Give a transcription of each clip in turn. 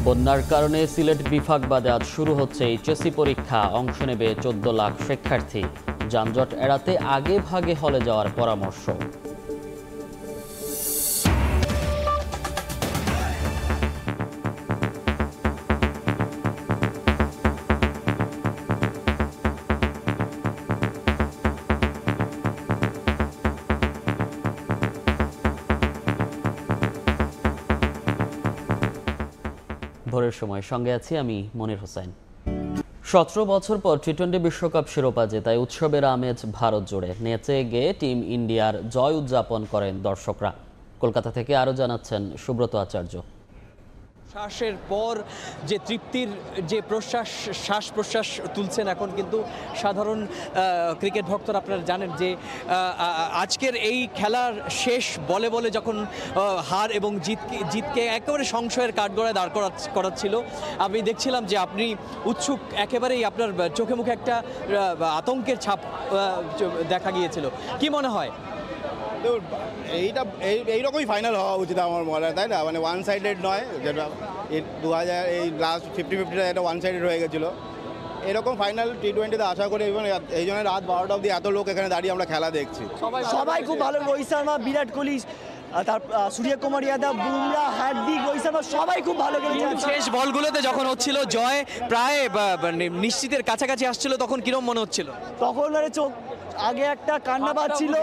বন্যার কারণে সিলেট বিভাগ বাদে আজ শুরু হচ্ছে এইচএসসি পরীক্ষা। অংশ নেবে 14 লাখ শিক্ষার্থী। যানজট এড়াতে আগে ভাগে হলে যাওয়ার পরামর্শ। ভোরের সময় সঙ্গে আছি আমি মনির হোসেন। 17 বছর পর টি-20 বিশ্বকাপ শিরোপা জেতায় উৎসবের আমেজ ভারত জুড়ে। নেচে গেয়ে টিম ইন্ডিয়ার জয় উদযাপন করেন দর্শকরা। কলকাতা থেকে আরও জানাচ্ছেন সুব্রত আচার্য। শ্বাসের পর যে তৃপ্তির যে শ্বাস প্রশ্বাস তুলছেন এখন কিন্তু সাধারণ ক্রিকেট ভক্তরা। আপনারা জানেন যে আজকের এই খেলার শেষ বলে বলে যখন হার এবং জিতকে একেবারে সংশয়ের কাঠগড়ায় দাঁড় করাচ্ছিল, আমি দেখছিলাম যে আপনি উৎসুক, একেবারেই আপনার চোখে মুখে একটা আতঙ্কের ছাপ দেখা গিয়েছিল। কি মনে হয়? এইরকমই ফাইনাল হওয়া উচিত আমার মনে হয়, তাই না? মানে ওয়ান সাইডেড নয়, যেটা 2000 এই লাস্ট 50-50টা একটা ওয়ান সাইডেড হয়ে গেছিলো। এরকম ফাইনাল টি-20তে আশা করি, এবং এই জন্য রাত 12টা অবধি এত লোক এখানে দাঁড়িয়ে আমরা খেলা দেখছি। সবাই খুব ভালো। রোহিত শর্মা, বিরাট কোহলি, তার সূর্যকুমার যাদব, বুমরা, হার্দিক, রোহিত শর্মা সবাই খুব ভালো খেলেছে। শেষ বলগুলোতে যখন হচ্ছিল জয় প্রায় নিশ্চিতের কাছাকাছি আসছিল, তখন কিরম মনে হচ্ছিল? তখন চোখ আগে একটা কান্না পাচ্ছিল,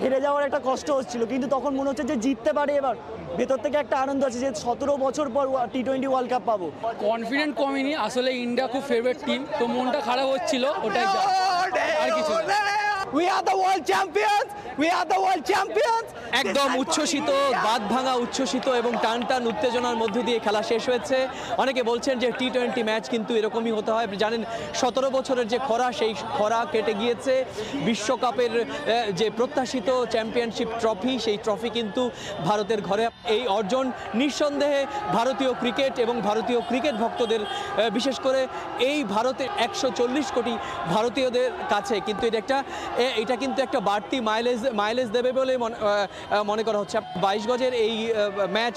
হেরে যাওয়ার একটা কষ্ট হচ্ছিল, কিন্তু তখন মনে হচ্ছে যে জিততে পারে এবার। ভেতর থেকে একটা আনন্দ আছে যে 17 বছর পর টি-20 ওয়ার্ল্ড কাপ পাবো। কনফিডেন্ট কমেনি, আসলে ইন্ডিয়া খুব ফেভারিট টিম, তো মনটা খারাপ হচ্ছিল, ওটাই আর কিছু না। We are the world champions! We are the world champions! একদম উচ্ছ্বসিত, বাঁধ ভাঙা উচ্ছ্বসিত এবং টান টান উত্তেজনার মধ্যে দিয়ে খেলা শেষ হয়েছে। অনেকে বলছেন যে টি-20 ম্যাচ কিন্তু এরকমই হতে হয়। জানেন 17 বছরের যে খরা, সেই খরা কেটে গিয়েছে। বিশ্বকাপের যে প্রত্যাশিত চ্যাম্পিয়নশিপ ট্রফি, সেই ট্রফি কিন্তু ভারতের ঘরে। এই অর্জন নিঃসন্দেহে ভারতীয় ক্রিকেট এবং ভারতীয় ক্রিকেট ভক্তদের, বিশেষ করে এই ভারতের 140 কোটি ভারতীয়দের কাছে কিন্তু এটা কিন্তু একটা বাড়তি মাইলেজ দেবে বলে মনে করা হচ্ছে। 22 গজের এই ম্যাচ,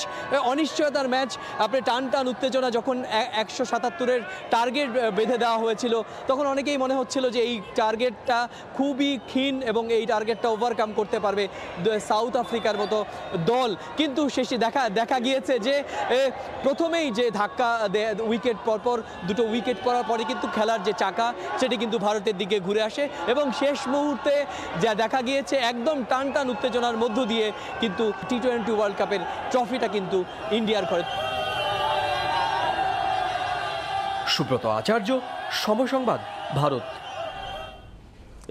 অনিশ্চয়তার ম্যাচ। আপনি টান টান উত্তেজনা, যখন 177-এর টার্গেট বেঁধে দেওয়া হয়েছিল, তখন অনেকেই মনে হচ্ছিল যে এই টার্গেটটা খুবই ক্ষীণ এবং এই টার্গেটটা ওভারকাম করতে পারবে সাউথ আফ্রিকার মতো দল। কিন্তু শেষে দেখা গিয়েছে যে প্রথমেই যে ধাক্কা, উইকেট পরপর দুটো উইকেট পড়ার পরে কিন্তু খেলার যে চাকা, সেটি কিন্তু ভারতের দিকে ঘুরে আসে এবং শেষ মুহূর্তে যা দেখা গিয়েছে একদম টান টান উত্তেজনার মধ্য দিয়ে কিন্তু টি-20 ওয়ার্ল্ড কাপের ট্রফিটা কিন্তু ইন্ডিয়ার ঘরে। সুব্রত আচার্য, সময় সংবাদ, ভারত।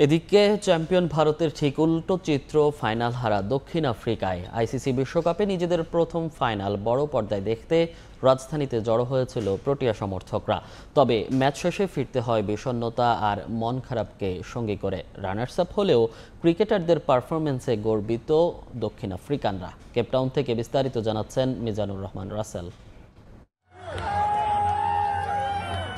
এদিকে চ্যাম্পিয়ন ভারতের ঠিক উল্টো চিত্র ফাইনাল হারা দক্ষিণ আফ্রিকায়। আইসিসি বিশ্বকাপে নিজেদের প্রথম ফাইনাল বড় পর্দায় দেখতে রাজধানীতে জড়ো হয়েছিল প্রোটিয়া সমর্থকরা। তবে ম্যাচ শেষে ফিরতে হয় বিষণ্ণতা আর মন খারাপকে সঙ্গী করে। রানার্স আপ হলেও ক্রিকেটারদের পারফরমেন্সে গর্বিত দক্ষিণ আফ্রিকানরা। কেপটাউন থেকে বিস্তারিত জানাচ্ছেন মিজানুর রহমান রাসেল।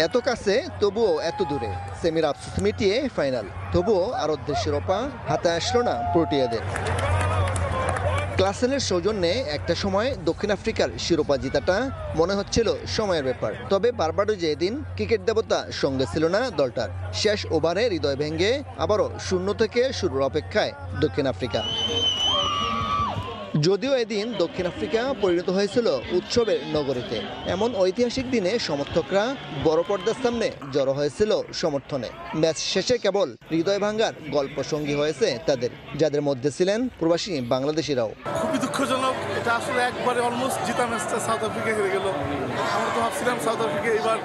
এত কাছে তবুও এত দূরে, সেমির আফসোস মিটিয়ে ফাইনাল, তবুও আরবদের শিরোপা হাতে আসলো না প্রোটিয়াদের। ক্লাসেনের সৌজন্যে একটা সময় দক্ষিণ আফ্রিকার শিরোপা জেতাটা মনে হচ্ছিল সময়ের ব্যাপার। তবে বারবাডোজে এদিন ক্রিকেট দেবতা সঙ্গে ছিল না দলটার। শেষ ওভারে হৃদয় ভেঙে আবারও 0 থেকে শুরুর অপেক্ষায় দক্ষিণ আফ্রিকা। যদিও এদিন দক্ষিণ আফ্রিকা পরিণত হয়েছিল উৎসবের নগরীতে। এমন ঐতিহাসিক দিনে সমর্থকরা বড় পর্দার সামনে জড়ো হয়েছিল সমর্থনে। ম্যাচ শেষে কেবল হৃদয় ভাঙ্গার গল্প সঙ্গী হয়েছে তাদের, যাদের মধ্যে ছিলেন প্রবাসী বাংলাদেশিরাও। খুবই দুঃখজনক, এটা আসলে একবারে অলমোস্ট জিতা ম্যাচটা সাউথ আফ্রিকা হেরে গেল। আমরা তো ভাবছিলাম সাউথ আফ্রিকা এবার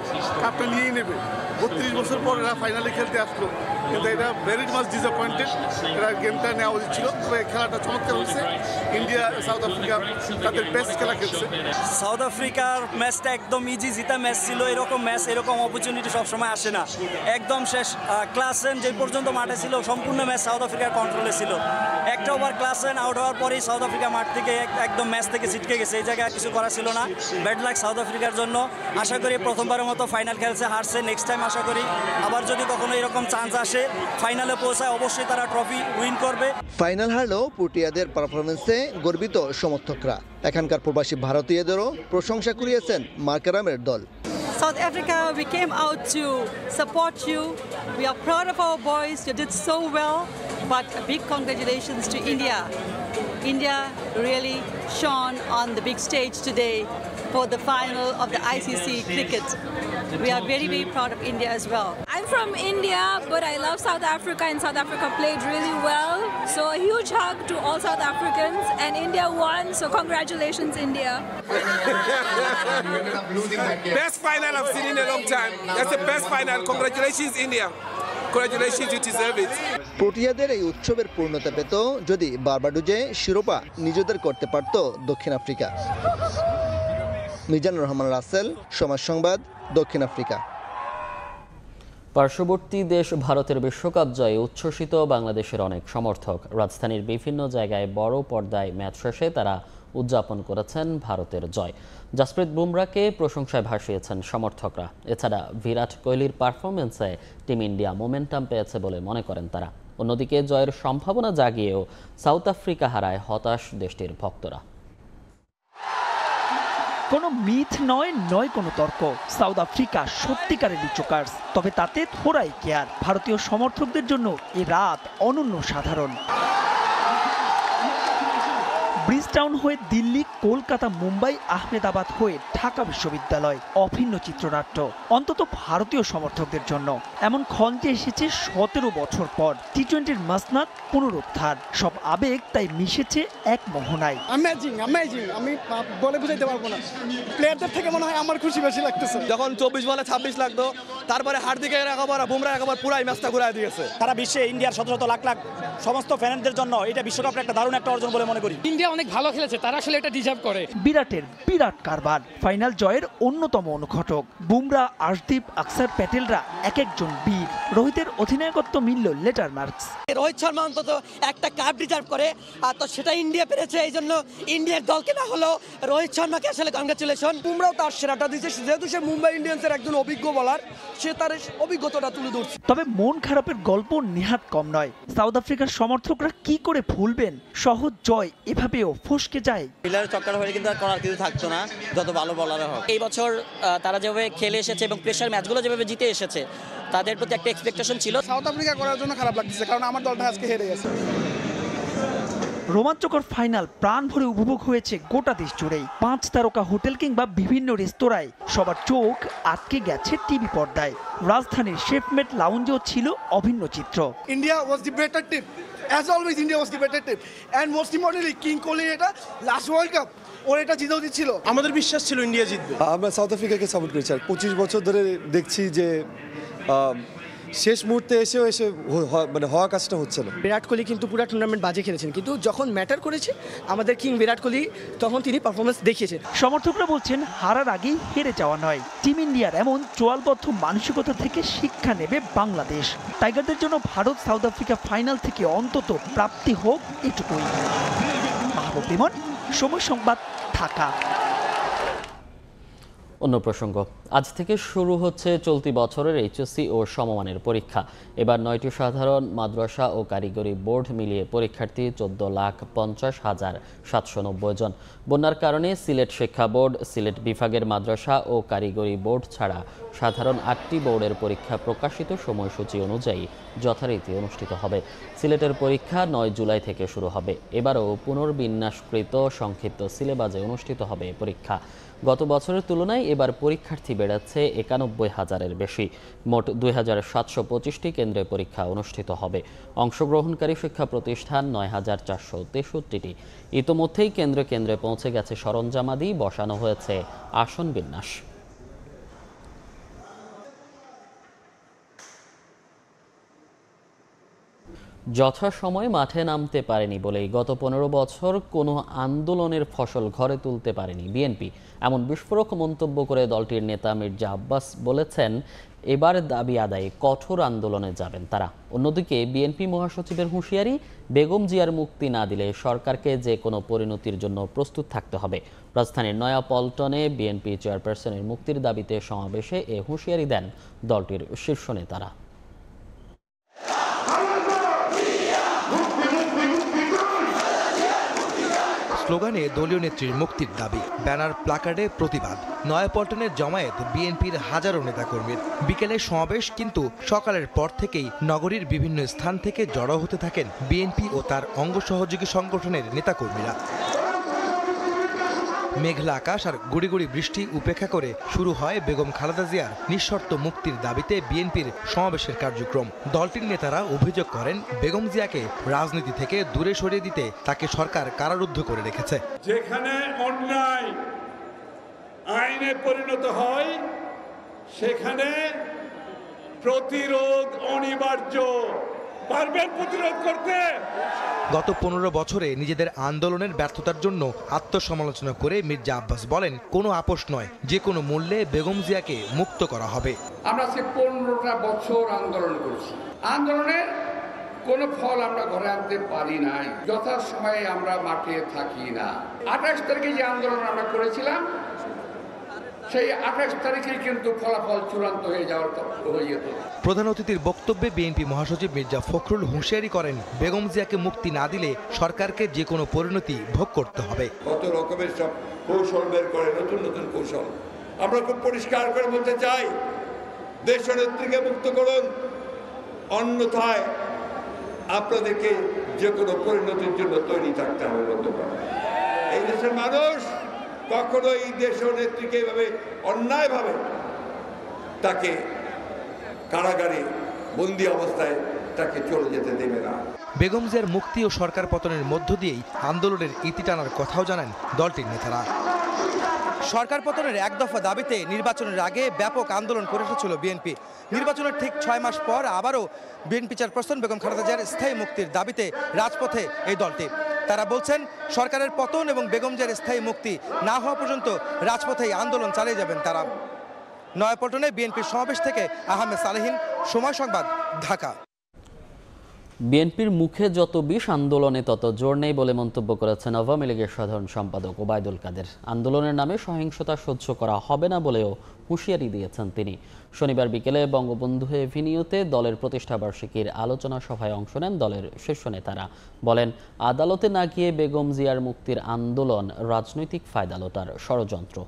কাপটা নিয়েই নেবে। 32 বছর পর এরা ফাইনালে খেলতে আসলো, কিন্তু এটা ভেরি মাচ ডিসঅ্যাপয়েন্টেড। এরা গেমটা নেওয়া উচিত ছিল, তবে খেলাটা চমৎকার হয়েছে। ইন্ডিয়া সাউথ আফ্রিকা তাদের বেস্ট খেলা খেলছে। সাউথ আফ্রিকার ম্যাচটা একদম ইজি জিতা ম্যাচ ছিল। এরকম ম্যাচ, এরকম অপরচুনিটি সবসময় আসে না। একদম শেষ ক্লাসেন যে পর্যন্ত মাঠে ছিল, সম্পূর্ণ ম্যাচ সাউথ আফ্রিকার কন্ট্রোলে ছিল। একটা ওভার ক্লাসেন আউট হওয়ার পরেই সাউথ আফ্রিকা মাঠ থেকে একদম ম্যাচ থেকে ছিটকে গেছে। এই জায়গায় কিছু করা ছিল না। ব্যাড লাক সাউথ আফ্রিকার জন্য। আশা করি প্রথমবারের মতো ফাইনাল খেলছে, হারছে। নেক্সট টাইম আশা করি আবার যদি কখনো এরকম চান্স আসে, ফাইনালে পৌঁছায়, অবশ্যই তারা ট্রফি উইন করবে। ফাইনাল হারলেও প্রোটিয়াদের পারফরমেন্সে গর্বিত সমর্থকরা। এখানকার প্রবাসী ভারতীয়দেরও প্রশংসা কুড়িয়েছেন মার্কারামের দল। South Africa, we came out to support you. We are proud of our boys. You did so well. But a big congratulations to India. India really shone on the big stage today for the final of the ICC cricket. We are very, very proud of India as well. I'm from India, but I love South Africa, and South Africa played really well. So a huge hug to all South Africans, and India won, so congratulations, India. Best final I've seen in a long time. That's the best final. Congratulations, India. Congratulations, you deserve it. প্রোটিয়াদের এই উৎসবের পূর্ণতা পেত যদি বার্বাডোজে শিরোপা নিজেদের করতে পারত দক্ষিণ আফ্রিকা। মিজানুর রহমান রাসেল, সমাজ সংবাদ, দক্ষিণ আফ্রিকা। পার্শ্ববর্তী দেশ ভারতের বিশ্বকাপ জয়ে উচ্ছ্বসিত বাংলাদেশের অনেক সমর্থক। রাজধানীর বিভিন্ন জায়গায় বড় পর্দায় ম্যাচ শেষে তারা উদযাপন করেছেন ভারতের জয়। জাসপ্রীত বুমরাকে প্রশংসায় ভাসিয়েছেন সমর্থকরা। এছাড়া বিরাট কোহলির পারফরমেন্সে টিম ইন্ডিয়া মোমেন্টাম পেয়েছে বলে মনে করেন তারা। অন্যদিকে জয়ের সম্ভাবনা জাগিয়েও সাউথ আফ্রিকা হারায় হতাশ দেশটির ভক্তরা। কোনো মিথ নয় কোনো তর্ক, সাউথ আফ্রিকা সত্যিকারের জোকার্স। তবে তাতে থোড়াই কেয়ার। ভারতীয় সমর্থকদের জন্য এ রাত অনন্য সাধারণ। ব্রিজটাউন হয়ে দিল্লি, কলকাতা, মুম্বাই, আহমেদাবাদ হয়ে ঢাকা বিশ্ববিদ্যালয়, অভিন্ন চিত্রনাট্য অন্তত ভারতীয় সমর্থকদের জন্য। এমন খঞ্জে এসেছে 17 বছর পর। টি-20-র মাসনাদ পুনরুদ্ধার, সব আবেগ তাই মিশেছে এক মোহনায়। অ্যামেজিং আমি বলে বুঝাইতে পারবো না। প্লেয়ারদের থেকে মনে হয় আমার খুশি বেশি লাগতেছে। যখন 24 বলে 26 লাগতো, তারপরে হার্দিকের একবার বুমরা একবার পুরাই ম্যাচটা ঘুরাই দিয়েছে। সারা বিশ্বে ইন্ডিয়ার শত শত লাখ লাখ সমস্ত ফ্যানদের জন্য এটা বিশ্বকাপের একটা দারুণ একটা অর্জন বলে মনে করি। ইন্ডিয়া অনেক ভালো খেলেছে, তারা আসলে এটা ডিজার্ভ করে। বিরাটের বিরাট কারবার, ফাইনাল জয়ের অন্যতম অনুঘটক। বুমরা, আশদীপ, আকসার প্যাটেলরা এক একজন বীর। রোহিতের অধিনায়কত্ব মিলল লেটার মার্কস। রোহিত শর্মা অন্তত একটা কাপ ডিজার্ভ করে, আর তো সেটা ইন্ডিয়া পেরেছে। এই জন্য ইন্ডিয়ার দলকে না হলো রোহিত শর্মাকে আসলে কংগ্রাচুলেশন। বুমরাও তার সেরাটা দিয়েছে, যেহেতু সে মুম্বাই ইন্ডিয়ান্সের একজন অভিজ্ঞ বোলার, সে তার অভিজ্ঞতাটা তুলে ধরছে। তবে মন খারাপের গল্প নেহাত কম নয়। সাউথ আফ্রিকার সমর্থকরা কি করে ভুলবেন সহজ জয় এভাবেও ফসকে যায়। মিলারের চক্কর হলে কিন্তু আর করার কিছু থাকতো না, যত ভালো বলার হোক। এই বছর তারা যেভাবে খেলে এসেছে এবং প্রেশার ম্যাচগুলো যেভাবে জিতে এসেছে, তাদের প্রতি একটা এক্সপেকটেশন ছিল। সাউথ আফ্রিকা করার জন্য খারাপ লাগতেছে, কারণ আমার দলটা আজকে হেরে গেছে। রোমাঞ্চকর ফাইনাল প্রাণ ভরে উপভোগ হয়েছে গোটা দেশ জুড়েই। 5 তারকা হোটেল কিংবা বিভিন্ন রেস্তোরাঁয় সবার চোখ আটকে গেছে টিভি পর্দায়। রাজধানীর শেফমেট লাউঞ্জেও ছিল অভিন্ন চিত্র। India was the better team, as always India was the better team, and most importantly king Kohli এটা লাস্ট ওয়ার্ল্ড কাপ ওর এটা জিতে উচিত ছিল। আমাদের বিশ্বাস ছিল ইন্ডিয়া জিতবে। আমরা সাউথ আফ্রিকাকে সাপোর্ট করেছি, আর 25 বছর ধরে দেখছি যে শেষ মুহূর্তে এসে মানে হওয়া কাজটা হচ্ছে না। বিরাট কোহলি কিন্তু পুরো টুর্নামেন্ট বাজে খেলেছেন, কিন্তু যখন ম্যাটার করেছে আমাদের কিং বিরাট কোহলি, তখন তিনি পারফরমেন্স দেখিয়েছেন। সমর্থকরা বলছেন হারার আগেই হেরে যাওয়া নয়, টিম ইন্ডিয়ার এমন চোয়ালবদ্ধ মানসিকতা থেকে শিক্ষা নেবে বাংলাদেশ। টাইগারদের জন্য ভারত সাউথ আফ্রিকা ফাইনাল থেকে অন্তত প্রাপ্তি হোক এটুকুই। মাহবুব লিমন, সময় সংবাদ, ঢাকা। অন্য প্রসঙ্গ, আজ থেকে শুরু হচ্ছে চলতি বছরের এইচএসসি ও সমমানের পরীক্ষা। এবার 9টি সাধারণ, মাদ্রাসা ও কারিগরি বোর্ড মিলিয়ে পরীক্ষার্থী 14,50,790 জন। বন্যার কারণে সিলেট শিক্ষা বোর্ড, সিলেট বিভাগের মাদ্রাসা ও কারিগরি বোর্ড ছাড়া সাধারণ 8টি বোর্ডের পরীক্ষা প্রকাশিত সময়সূচি অনুযায়ী যথারীতি অনুষ্ঠিত হবে। সিলেটের পরীক্ষা 9 জুলাই থেকে শুরু হবে। এবারও পুনর্বিন্যাসকৃত সংক্ষিপ্ত সিলেবাসে অনুষ্ঠিত হবে পরীক্ষা। গত বছরের তুলনায় এবার পরীক্ষার্থী বেড়েছে 91,000-এর বেশি। মোট 2,725টি কেন্দ্রে পরীক্ষা অনুষ্ঠিত হবে। অংশগ্রহণকারী শিক্ষা প্রতিষ্ঠান 9,463টি। ইতোমধ্যেই কেন্দ্রে কেন্দ্রে পৌঁছে গেছে সরঞ্জামাদি, বসানো হয়েছে আসন বিন্যাস। যথাসময়ে মাঠে নামতে পারেনি বলেই গত 15 বছর কোনো আন্দোলনের ফসল ঘরে তুলতে পারেনি বিএনপি, এমন বিস্ফোরক মন্তব্য করে দলটির নেতা মির্জা আব্বাস বলেছেন এবার দাবি আদায়ে কঠোর আন্দোলনে যাবেন তারা। অন্যদিকে বিএনপি মহাসচিবের হুঁশিয়ারি, বেগম জিয়ার মুক্তি না দিলে সরকারকে যে কোনো পরিণতির জন্য প্রস্তুত থাকতে হবে। রাজধানীর নয়াপল্টনে বিএনপি চেয়ারপারসনের মুক্তির দাবিতে সমাবেশে এ হুঁশিয়ারি দেন দলটির শীর্ষ নেতারা। স্লোগানে দলীয় নেত্রীর মুক্তির দাবি, ব্যানার প্লাকার্ডে প্রতিবাদ। নয়াপল্টনের জমায়েত বিএনপির হাজারো নেতাকর্মীর। বিকেলে সমাবেশ, কিন্তু সকালের পর থেকেই নগরীর বিভিন্ন স্থান থেকে জড়ো হতে থাকেন বিএনপি ও তার অঙ্গ সহযোগী সংগঠনের নেতাকর্মীরা। মেঘলা আকাশ আর গুড়ি গুড়ি বৃষ্টি উপেক্ষা করে শুরু হয় বেগম খালেদা জিয়ার নিঃশর্ত মুক্তির দাবিতে বিএনপির সমাবেশের কার্যক্রম। দলটির নেতারা অভিযোগ করেন, বেগম জিয়াকে রাজনীতি থেকে দূরে সরিয়ে দিতে তাকে সরকার কারারুদ্ধ করে রেখেছে। যেখানে অন্যায় আইনে পরিণত হয় সেখানে প্রতিরোধ অনিবার্য। পারবেন প্রতিরোধ করতে? গত 15 বছরে নিজেদের আন্দোলনের ব্যর্থতার জন্য আত্মসমালোচনা করে মির্জা আব্বাস বলেন, কোনো আপোষ নয়, যে কোনো মূল্যে বেগম জিয়াকে মুক্ত করা হবে। আমরা 15টা বছর আন্দোলন করেছি, আন্দোলনের কোনো ফল আমরা ঘরে আনতে পারি নাই। যথাসময়ে আমরা মাঠে থাকি না। 28 তারিখে যে আন্দোলন আমরা করেছিলাম সেই 28 তারিখে কিন্তু ফলাফল চূড়ান্ত হয়ে যাওয়ার হয়ে যেত। প্রধান অতিথির বক্তব্যে বিএনপি মহাসচিব মির্জা ফখরুল হুঁশিয়ারি করেন, বেগম জিয়াকে মুক্তি না দিলে সরকারকে যে কোনো পরিণতি ভোগ করতে হবে। কত রকমের সব কৌশল বের করে, নতুন নতুন কৌশল। আমরা খুব পরিষ্কার করে বলতে চাই, দেশনেত্রীকে মুক্ত করুন, অন্যথায় আপনাদেরকে যে কোনো পরিণতির জন্য তৈরি থাকতে হবে। এই দেশের মানুষ কখনো এই দেশনেত্রীকে এভাবে অন্যায়ভাবে তাকে কারাগারে বন্দী অবস্থায় তাকে চলে যেতে দেবে না। বেগম জিয়ার মুক্তি ও সরকার পতনের মধ্য দিয়েই আন্দোলনের ইতি টানার কথাও জানান দলটির নেতারা। সরকার পতনের এক দফা দাবিতে নির্বাচনের আগে ব্যাপক আন্দোলন করে এসেছিল বিএনপি। নির্বাচনের ঠিক 6 মাস পর আবারও বিএনপি চেয়ারপারসন বেগম খালেদা জিয়ার স্থায়ী মুক্তির দাবিতে রাজপথে এই দলটি। তারা বলছেন, সরকারের পতন এবং বেগম জিয়ার স্থায়ী মুক্তি না হওয়া পর্যন্ত রাজপথেই আন্দোলন চালিয়ে যাবেন তারা। নয়াপল্টনে বিএনপির সমাবেশ থেকে আহমেদ সালেহীন, সময় সংবাদ, ঢাকা। বিএনপির মুখে যত বিষ, আন্দোলনে তত জোর নেই বলে মন্তব্য করেছেন আওয়ামী লীগের সাধারণ সম্পাদক ওবায়দুল কাদের। আন্দোলনের নামে সহিংসতা সহ্য করা হবে না বলেও হুঁশিয়ারি দিয়েছেন তিনি। শনিবার বিকেলে বঙ্গবন্ধু এভিনিউতে দলের প্রতিষ্ঠাবার্ষিকীর আলোচনা সভায় অংশ নেন দলের শীর্ষ নেতারা। বলেন, আদালতে না গিয়ে বেগম জিয়ার মুক্তির আন্দোলন রাজনৈতিক ফায়দালতার ষড়যন্ত্র।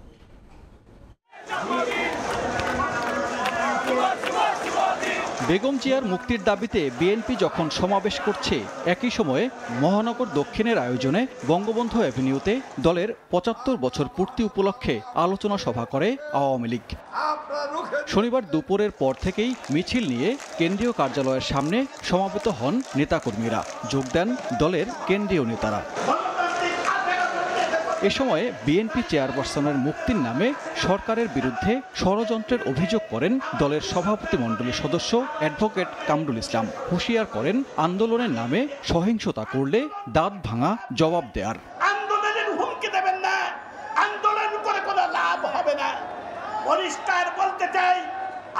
বেগম জিয়ার মুক্তির দাবিতে বিএনপি যখন সমাবেশ করছে, একই সময়ে মহানগর দক্ষিণের আয়োজনে বঙ্গবন্ধু অ্যাভিনিউতে দলের 75 বছর পূর্তি উপলক্ষে আলোচনা সভা করে আওয়ামী লীগ। শনিবার দুপুরের পর থেকেই মিছিল নিয়ে কেন্দ্রীয় কার্যালয়ের সামনে সমাবেত হন নেতাকর্মীরা। যোগ দেন দলের কেন্দ্রীয় নেতারা। এ সময়ে বিএনপি চেয়ারপারসনের মুক্তির নামে সরকারের বিরুদ্ধে ষড়যন্ত্রের অভিযোগ করেন দলের সভাপতিমণ্ডলীর সদস্য অ্যাডভোকেট কামরুল ইসলাম। হুঁশিয়ার করেন, আন্দোলনের নামে সহিংসতা করলে দাঁত ভাঙা জবাব দেয়ার। আন্দোলনের হুমকি দেবেন না, আন্দোলন করে কোনো লাভ হবে না। পরিষ্কার বলতে চাই,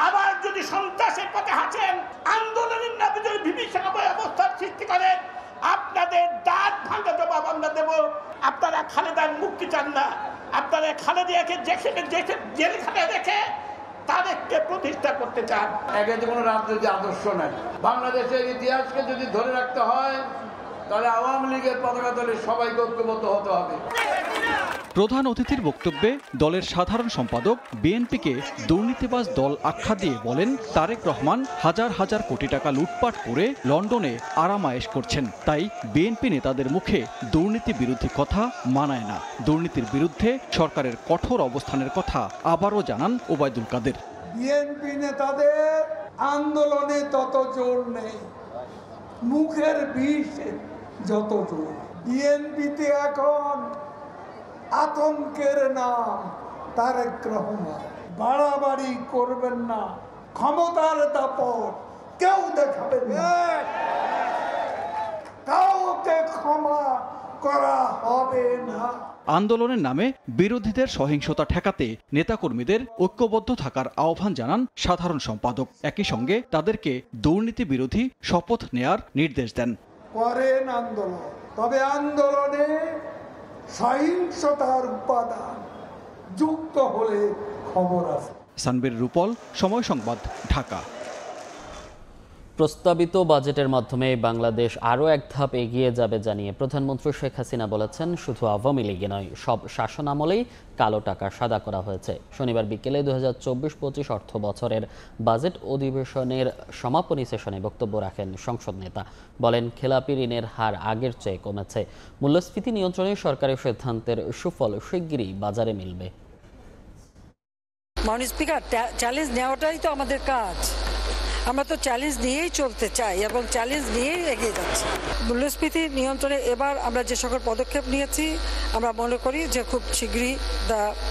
আবার যদি সন্ত্রাসের পথে হাঁটেন, আন্দোলনের নামে যদি বিভীষিকাময় অবস্থার সৃষ্টি করেন, আপনাদের দাঁত ভাঙা জবাব আমরা দেব। আপনারা খালেদার মুক্তি চান না, আপনারা খালেদাকে জেলখানায় রেখে তাদেরকে প্রতিষ্ঠা করতে চান। একে যে কোনো রাজনৈতিক আদর্শ নাই। বাংলাদেশের ইতিহাসকে যদি ধরে রাখতে হয়, তাহলে আওয়ামী লীগের পতাকা দলের সবাইকে ঐক্যবদ্ধ হতে হবে। প্রধান অতিথির বক্তব্যে দলের সাধারণ সম্পাদক বিএনপিকে দুর্নীতিবাজ দল আখ্যা দিয়ে বলেন, তারেক রহমান হাজার হাজার কোটি টাকা লুটপাট করে লন্ডনে আরামায়েশ করছেন, তাই বিএনপি নেতাদের মুখে দুর্নীতি বিরোধী কথা মানায় না। দুর্নীতির বিরুদ্ধে সরকারের কঠোর অবস্থানের কথা আবারও জানান ওবায়দুল কাদের। বিএনপি নেতাদের আন্দোলনে তত জোর নেই, মুখের বিষ যত জোর। বিএনপিতে এখন আতঙ্কের নাম তারেক রহমান। বাড়াবাড়ি করবেন না, ক্ষমতার দাপট কেউ দেখাবেন না, কাউকে ক্ষমা করা হবে না। আন্দোলনের নামে বিরোধীদের সহিংসতা ঠেকাতে নেতাকর্মীদের ঐক্যবদ্ধ থাকার আহ্বান জানান সাধারণ সম্পাদক। একই সঙ্গে তাদেরকে দুর্নীতি বিরোধী শপথ নেয়ার নির্দেশ দেন। করেন আন্দোলন, তবে আন্দোলনে সহিংসতার উপাদান যুক্ত হলে খবর আছে। সানবীর রূপল, সময় সংবাদ, ঢাকা। প্রস্তাবিত বাজেটের মাধ্যমে বাংলাদেশ আরও এক ধাপ এগিয়ে যাবে জানিয়ে প্রধানমন্ত্রী শেখ হাসিনা বলেছেন, শুধু আওয়ামী লীগে নয়, সব শাসন আমলেই কালো টাকা সাদা করা হয়েছে। শনিবার বিকেলে 2024-25 অর্থ বছরের বাজেট অধিবেশনের সমাপনী সেশনে বক্তব্য রাখেন সংসদ নেতা। বলেন, খেলাপি ঋণের হার আগের চেয়ে কমেছে। মূল্যস্ফীতি নিয়ন্ত্রণে সরকারের সিদ্ধান্তের সুফল শিগগিরই বাজারে মিলবে। মাননীয় স্পিকার, চ্যালেঞ্জ নেওয়াটাই তো আমাদের কাজ। আমরা তো চ্যালেঞ্জ নিয়েই চলতে চাই এবং চ্যালেঞ্জ নিয়েই এগিয়ে যাচ্ছি। মূল্যস্ফীতি নিয়ন্ত্রণে এবার আমরা যে সকল পদক্ষেপ নিয়েছি, আমরা মনে করি যে খুব শীঘ্রই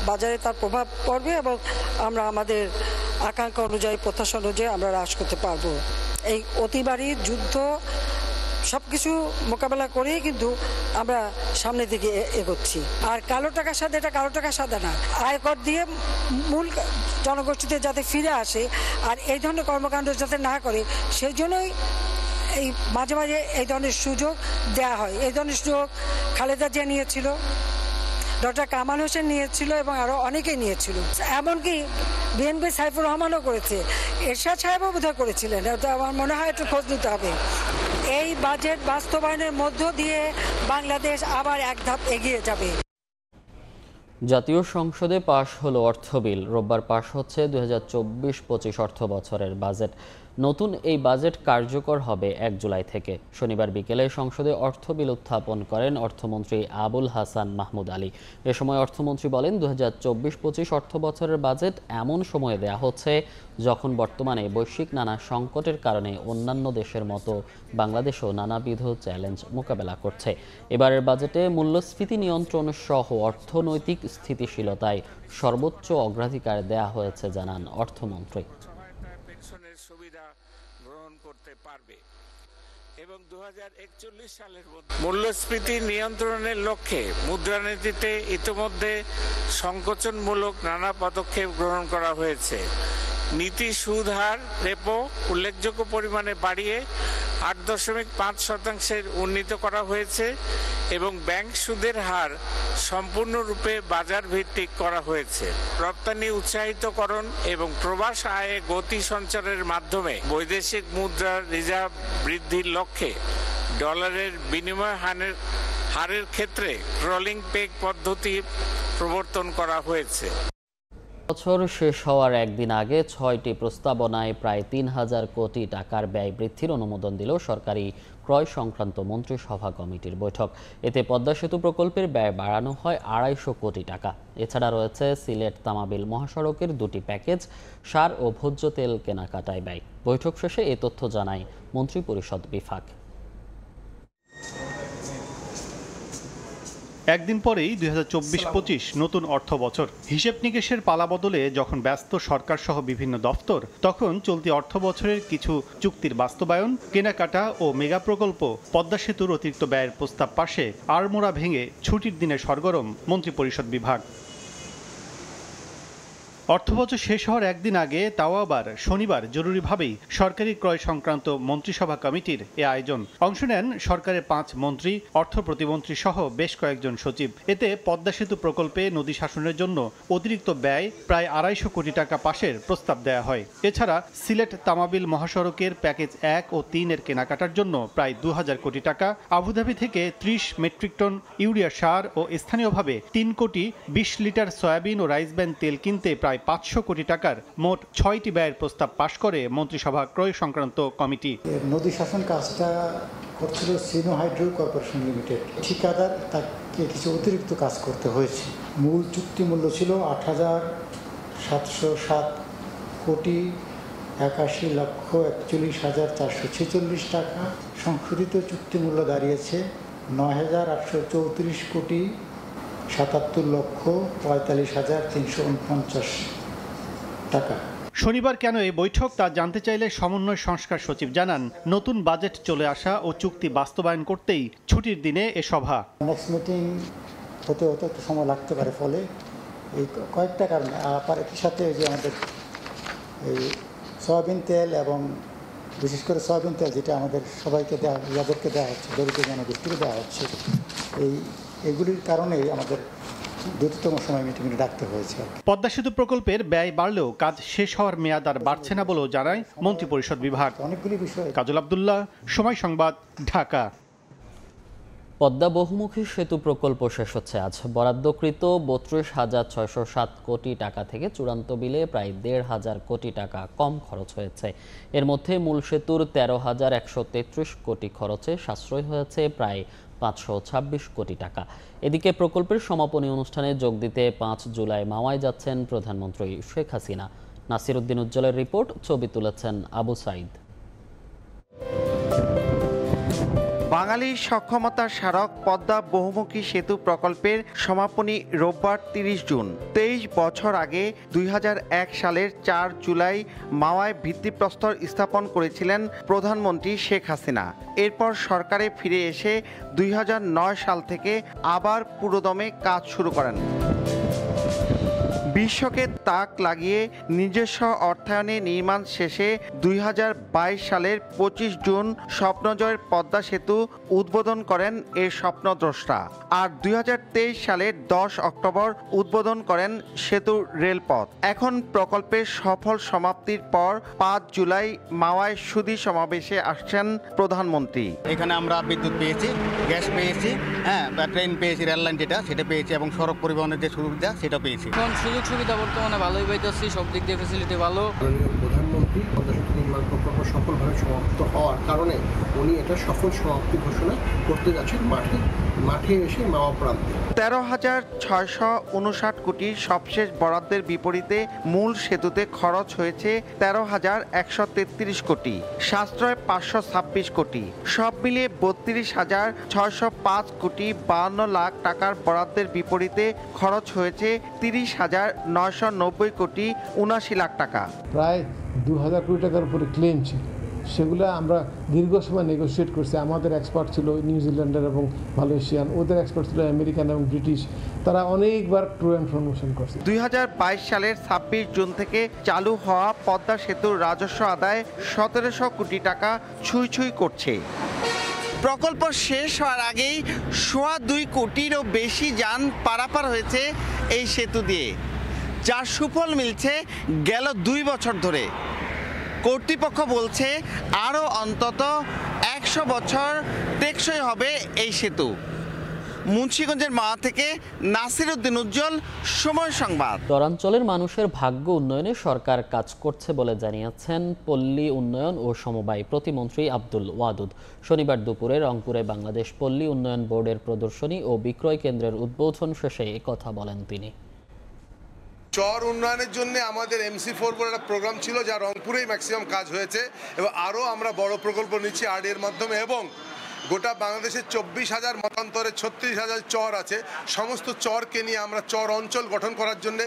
বাজারে তার প্রভাব পড়বে এবং আমরা আমাদের আকাঙ্ক্ষা অনুযায়ী, প্রত্যাশা অনুযায়ী আমরা হ্রাস করতে পারবো। এই অতিবারী যুদ্ধ সবকিছু মোকাবেলা করেই কিন্তু আমরা সামনের দিকে এগোচ্ছি। আর কালো টাকার সাথে, এটা কালো টাকার সাথে না, আয়কর দিয়ে মূল জনগোষ্ঠীতে যাতে ফিরে আসে আর এই ধরনের কর্মকাণ্ড যাতে না করে, সেই জন্যই এই মাঝে মাঝে এই ধরনের সুযোগ দেওয়া হয়। এই ধরনের সুযোগ খালেদা জিয়া নিয়েছিল, ডক্টর কামাল হোসেন নিয়েছিল এবং আরও অনেকেই নিয়েছিল। এমনকি বিএনপি সাইফুর রহমানও করেছে, এরশাদ সাহেবও বোধহয় করেছিলেন। আমার মনে হয় একটু খোঁজ নিতে হবে। এই বাজেট বাস্তবায়নের মধ্য দিয়ে বাংলাদেশ আবার এক ধাপ এগিয়ে যাবে। জাতীয় সংসদে পাশ হলো অর্থ বিল। রোববার পাশ হচ্ছে 2024-25 অর্থ বছরের বাজেট। নতুন এই বাজেট কার্যকর হবে 1 জুলাই থেকে। শনিবার বিকেলে সংসদে অর্থ বিল উত্থাপন করেন অর্থমন্ত্রী আবুল হাসান মাহমুদ আলী। এ সময় অর্থমন্ত্রী বলেন, 2024-25 অর্থ বছরের বাজেট এমন সময়ে দেয়া হচ্ছে যখন বর্তমানে বৈশ্বিক নানা সংকটের কারণে অন্যান্য দেশের মতো বাংলাদেশও নানাবিধ চ্যালেঞ্জ মোকাবেলা করছে। এবারের বাজেটে মূল্যস্ফীতি নিয়ন্ত্রণ সহ অর্থনৈতিক স্থিতিশীলতায় সর্বোচ্চ অগ্রাধিকার দেয়া হয়েছে জানান অর্থমন্ত্রী। সুবিধা গ্রহণ করতে পারবে এবং 2041 সালের মধ্যে মূল্যস্ফীতি নিয়ন্ত্রণের লক্ষ্যে মুদ্রানীতিতে ইতিমধ্যে সংকোচনমূলক নানা পদক্ষেপ গ্রহণ করা হয়েছে। নীতি সুদ হার রেপো উল্লেখযোগ্য পরিমাণে বাড়িয়ে 8.5% উন্নীত করা হয়েছে এবং ব্যাংক সুদের হার সম্পূর্ণরূপে বাজার ভিত্তিক করা হয়েছে। রপ্তানি উৎসাহিতকরণ এবং প্রবাস আয়ে গতি সঞ্চারের মাধ্যমে বৈদেশিক মুদ্রার রিজার্ভ বৃদ্ধির লক্ষ্যে ডলারের বিনিময় হারের ক্ষেত্রে রোলিং পেগ পদ্ধতি প্রবর্তন করা হয়েছে। বছর শেষ হওয়ার একদিন আগে 6টি প্রস্তাবনায় প্রায় 3000 কোটি টাকার ব্যয় বৃদ্ধির অনুমোদন দিল সরকারি ক্রয় সংক্রান্ত মন্ত্রিসভা কমিটির বৈঠক। এতে পদ্মা সেতু প্রকল্পের ব্যয় বাড়ানো হয় 250 কোটি টাকা। এছাড়া রয়েছে সিলেট তামাবিল মহাসড়কের 2টি প্যাকেজ, সার ও ভোজ্য তেল কেনাকাটায় ব্যয়। বৈঠক শেষে এ তথ্য জানায় মন্ত্রিপরিষদ বিভাগ। একদিন পরেই 2024-25 নতুন অর্থ বছর। হিসেব নিকেশের পালা বদলে যখন ব্যস্ত সরকার সহ বিভিন্ন দফতর, তখন চলতি অর্থ বছরের কিছু চুক্তির বাস্তবায়ন, কেনাকাটা ও মেগা প্রকল্প, পদ্মা সেতুর অতিরিক্ত ব্যয়ের প্রস্তাব পাশে আড়মোড়া ভেঙে ছুটির দিনে সরগরম মন্ত্রিপরিষদ বিভাগ। অর্থবছর শেষ হওয়ার একদিন আগে, তাও আবার শনিবার, জরুরিভাবেই সরকারি ক্রয় সংক্রান্ত মন্ত্রিসভা কমিটির এ আয়োজন। অংশ নেন সরকারের 5 মন্ত্রী, অর্থ প্রতিমন্ত্রী সহ বেশ কয়েকজন সচিব। এতে পদ্মা সেতু প্রকল্পে নদী শাসনের জন্য অতিরিক্ত ব্যয় প্রায় 250 কোটি টাকা পাশের প্রস্তাব দেয়া হয়। এছাড়া সিলেট তামাবিল মহাসড়কের প্যাকেজ 1 ও 3 এর কেনাকাটার জন্য প্রায় 2000 কোটি টাকা, আবুধাবি থেকে 30 মেট্রিক টন ইউরিয়া সার ও স্থানীয়ভাবে 3 কোটি 20 লিটার সয়াবিন ও রাইস ব্র্যান তেল কিনতে প্রায় 500 কোটি টাকার মোট 6টি ব্যয়ের প্রস্তাব পাশ করে মন্ত্রিসভা ক্রয় সংক্রান্ত কমিটি। নদী শাসন কাজটা করছিল সিনো হাইড্রো কর্পোরেশন লিমিটেড। ঠিকাদার তাকে কিছু অতিরিক্ত কাজ করতে হয়েছে। মূল চুক্তি মূল্য ছিল 8,707 কোটি 81,41,446 টাকা। সংশোধিত চুক্তি মূল্য দাঁড়িয়েছে 9,834 কোটি 77,45,349 টাকা। শনিবার কেন এই বৈঠক তা জানতে চাইলে সমন্বয় সংস্কার সচিব জানান, নতুন বাজেট চলে আসা ও চুক্তি বাস্তবায়ন করতেই ছুটির দিনে এ সভা। নেক্সট মিটিং হতে একটু সময় লাগতে পারে, ফলে এই কয়েকটা কারণে। আবার একই সাথে যে আমাদের এই সয়াবিন তেল এবং বিশেষ করে সয়াবিন তেল, যেটা আমাদের সবাইকে যাদেরকে দেওয়া হচ্ছে, দরিদ্র জনগোষ্ঠীকে দেওয়া হচ্ছে, এগুলির কারণেই আমাদের দ্রুততম সময় মিটিংয়ে ডাকতে হয়েছে। পদ্মা সেতু প্রকল্পের ব্যয় বাড়লেও কাজ শেষ হওয়ার মেয়াদ আর বাড়ছে না বলেও জানায় মন্ত্রিপরিষদ বিভাগ। অনেকগুলি বিষয়। কাজল আব্দুল্লাহ, সময় সংবাদ, ঢাকা। পদ্মা বহুমুখী সেতু প্রকল্প শেষ হচ্ছে আজ। বরাদ্দকৃত ৩২,৬০৭ কোটি টাকা থেকে চূড়ান্ত বিলে প্রায় ১,৫০০ কোটি টাকা কম খরচ হয়েছে। এর মধ্যে মূল সেতুর ১৩,১৩৩ কোটি খরচে সাশ্রয় হয়েছে প্রায় ৫২৬ কোটি টাকা। এদিকে প্রকল্পের সমাপনী অনুষ্ঠানে যোগ দিতে ৫ জুলাই মাওয়ায় যাচ্ছেন প্রধানমন্ত্রী শেখ হাসিনা। নাসিরউদ্দিন উজ্জ্বলের রিপোর্ট, ছবি তুলেছেন আবু সাইদ। বাঙালির সক্ষমতার স্মারক পদ্মা বহুমুখী সেতু প্রকল্পের সমাপনী রোববার ৩০ জুন। ২৩ বছর আগে ২০০১ সালের ৪ জুলাই মাওয়ায় ভিত্তিপ্রস্তর স্থাপন করেছিলেন প্রধানমন্ত্রী শেখ হাসিনা। এরপর সরকারে ফিরে এসে ২০০৯ সাল থেকে আবার পুরোদমে কাজ শুরু করেন। বিশ্বকে তাক লাগিয়ে নিজস্ব অর্থায়নে নির্মাণ শেষে ২০২২ সালের ২৫ জুন স্বপ্নজয়ের পদ্মা সেতু উদ্বোধন করেন এর স্বপ্নদ্রষ্টা। আর ২০২৩ সালের ১০ অক্টোবর উদ্বোধন করেন সেতুর রেলপথ। এখন প্রকল্পের সফল সমাপ্তির পর ৫ জুলাই মাওয়ায় সুধী সমাবেশে আসছেন প্রধানমন্ত্রী। এখানে আমরা বিদ্যুৎ পেয়েছি, গ্যাস পেয়েছি, ট্রেন পেয়েছি, রেল লাইন সেটা পেয়েছি এবং সড়ক পরিবহনের যে সুবিধা সেটা পেয়েছি। সুবিধা বর্তমানে ভালোই পাইতেছি, সব দিক দিয়ে ফ্যাসিলিটি ভালো। প্রধানমন্ত্রী পদ্মা সেতু নির্মাণ প্রকল্প সফলভাবে সমাপ্ত হওয়ার কারণে উনি এটা সফল সমাপ্তি ঘোষণা করতে যাচ্ছেন মাঠে এসে মাওয়া প্রান্তে। ১৩,৬৫৯ কোটির সবশেষ বরাদ্দের বিপরীতে মূল সেতুতে খরচ হয়েছে ১৩,১৩৩ কোটি, সাশ্রয় ৫২৬ কোটি। সব মিলিয়ে ৩২,৬০৫ কোটি ৫২ লাখ টাকার বরাদ্দের বিপরীতে খরচ হয়েছে ৩০,৯৯০ কোটি ৭৯ লাখ টাকা। প্রায় ২,০০০ কোটি টাকার উপরে ক্লেম ছিল, সেগুলো আমরা দীর্ঘ সময় নেগোসিয়েট করছি। আমাদের এক্সপার্ট ছিল নিউজিল্যান্ডের এবং মালয়েশিয়ান, ওদের এক্সপার্ট ছিল আমেরিকান এবং ব্রিটিশ। তারা অনেকবার ট্রু ইনফরমেশন করছে। ২০২২ সালের ২৬ জুন থেকে চালু হওয়া পদ্মা সেতুর রাজস্ব আদায় ১৭০০ কোটি টাকা ছুঁই করছে। প্রকল্প শেষ হওয়ার আগেই ২.২ কোটিরও বেশি যান পারাপার হয়েছে এই সেতু দিয়ে, যার সুফল মিলছে গেল ২ বছর ধরে। কর্তৃপক্ষ বলছে আরও অন্তত ১০০ বছর টেকসই হবে এই সেতু। মুন্সিগঞ্জের মাওয়া থেকে নাসিরউদ্দিন উজ্জ্বল, সময় সংবাদ। উত্তরাঞ্চলের মানুষের ভাগ্য উন্নয়নে সরকার কাজ করছে বলে জানিয়েছেন পল্লী উন্নয়ন ও সমবায় প্রতিমন্ত্রী আব্দুল ওয়াদুদ। শনিবার দুপুরে রংপুরে বাংলাদেশ পল্লী উন্নয়ন বোর্ডের প্রদর্শনী ও বিক্রয় কেন্দ্রের উদ্বোধন শেষে একথা বলেন তিনি। চর উন্নয়নের জন্য আমাদের MC4 বলে একটা প্রোগ্রাম ছিল, যা রংপুরেই ম্যাক্সিমাম কাজ হয়েছে এবং আরও আমরা বড় প্রকল্প নিচ্ছি RD এর মাধ্যমে। এবং গোটা বাংলাদেশের ২৪,০০০ মতান্তরে ৩৬,০০০ চর আছে। সমস্ত চরকে নিয়ে আমরা চর অঞ্চল গঠন করার জন্য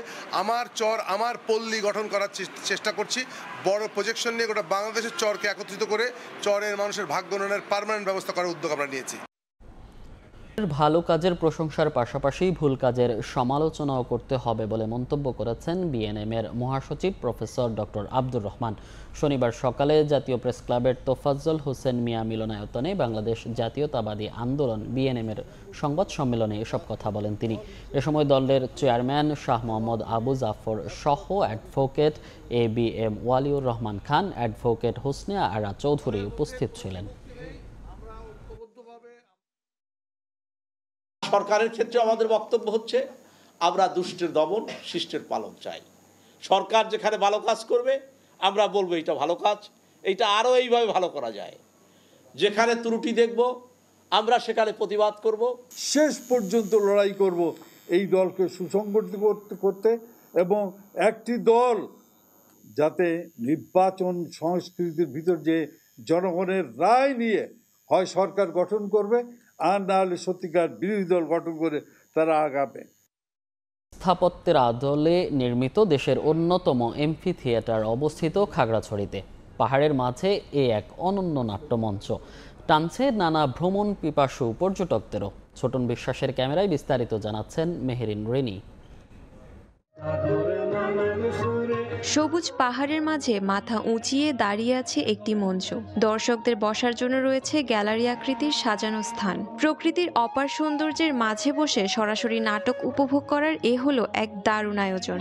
আমার চর আমার পল্লী গঠন করার চেষ্টা করছি। বড় প্রজেকশন নিয়ে গোটা বাংলাদেশের চরকে একত্রিত করে চরের মানুষের ভাগ্য উন্নয়নের পার্মানেন্ট ব্যবস্থা করার উদ্যোগ আমরা নিয়েছি। ভালো কাজের প্রশংসার পাশাপাশি ভুল কাজের সমালোচনাও করতে হবে বলে মন্তব্য করেছেন বিএনএম-এর মহাসচিব প্রফেসর ডক্টর আব্দুর রহমান। শনিবার সকালে জাতীয় প্রেস ক্লাবের তোফাজ্জল হোসেন মিয়া মিলনায়তনে বাংলাদেশ জাতীয়তাবাদী আন্দোলন বিএনএম-এর সংবাদ সম্মেলনে এসব কথা বলেন তিনি। এ সময় দলের চেয়ারম্যান শাহ মোহাম্মদ আবু জাফর সহ advocate ABM Waliur Rahman Khan, advocate Hosne Ara Chowdhury উপস্থিত ছিলেন। সরকারের ক্ষেত্রে আমাদের বক্তব্য হচ্ছে আমরা দুষ্টের দমন শিষ্টের পালন চাই। সরকার যেখানে ভালো কাজ করবে আমরা বলবো এটা ভালো কাজ, এইটা আরও এইভাবে ভালো করা যায়। যেখানে ত্রুটি দেখব আমরা সেখানে প্রতিবাদ করব, শেষ পর্যন্ত লড়াই করব এই দলকে সুসংগঠিত করতে এবং একটি দল যাতে নির্বাচন সংস্কৃতির ভিতর যে জনগণের রায় নিয়ে হয় সরকার গঠন করবে আর না হলে সত্যিকার বিরোধী দল গঠন করে তারা আগাবে। স্থাপত্যের আদলে নির্মিত দেশের অন্যতম এমফি থিয়েটার অবস্থিত খাগড়াছড়িতে। পাহাড়ের মাঝে এক অনন্য নাট্যমঞ্চ টানছে নানা ভ্রমণ পিপাসু পর্যটকদেরও। ছোটন বিশ্বাসের ক্যামেরায় বিস্তারিত জানাচ্ছেন মেহেরিন রেনি। সবুজ পাহাড়ের মাঝে মাথা উঁচিয়ে দাঁড়িয়ে আছে একটি মঞ্চ। দর্শকদের বসার জন্য রয়েছে গ্যালারি আকৃতির সাজানো স্থান। প্রকৃতির অপার সৌন্দর্যের মাঝে বসে সরাসরি নাটক উপভোগ করার এ হলো এক দারুণ আয়োজন।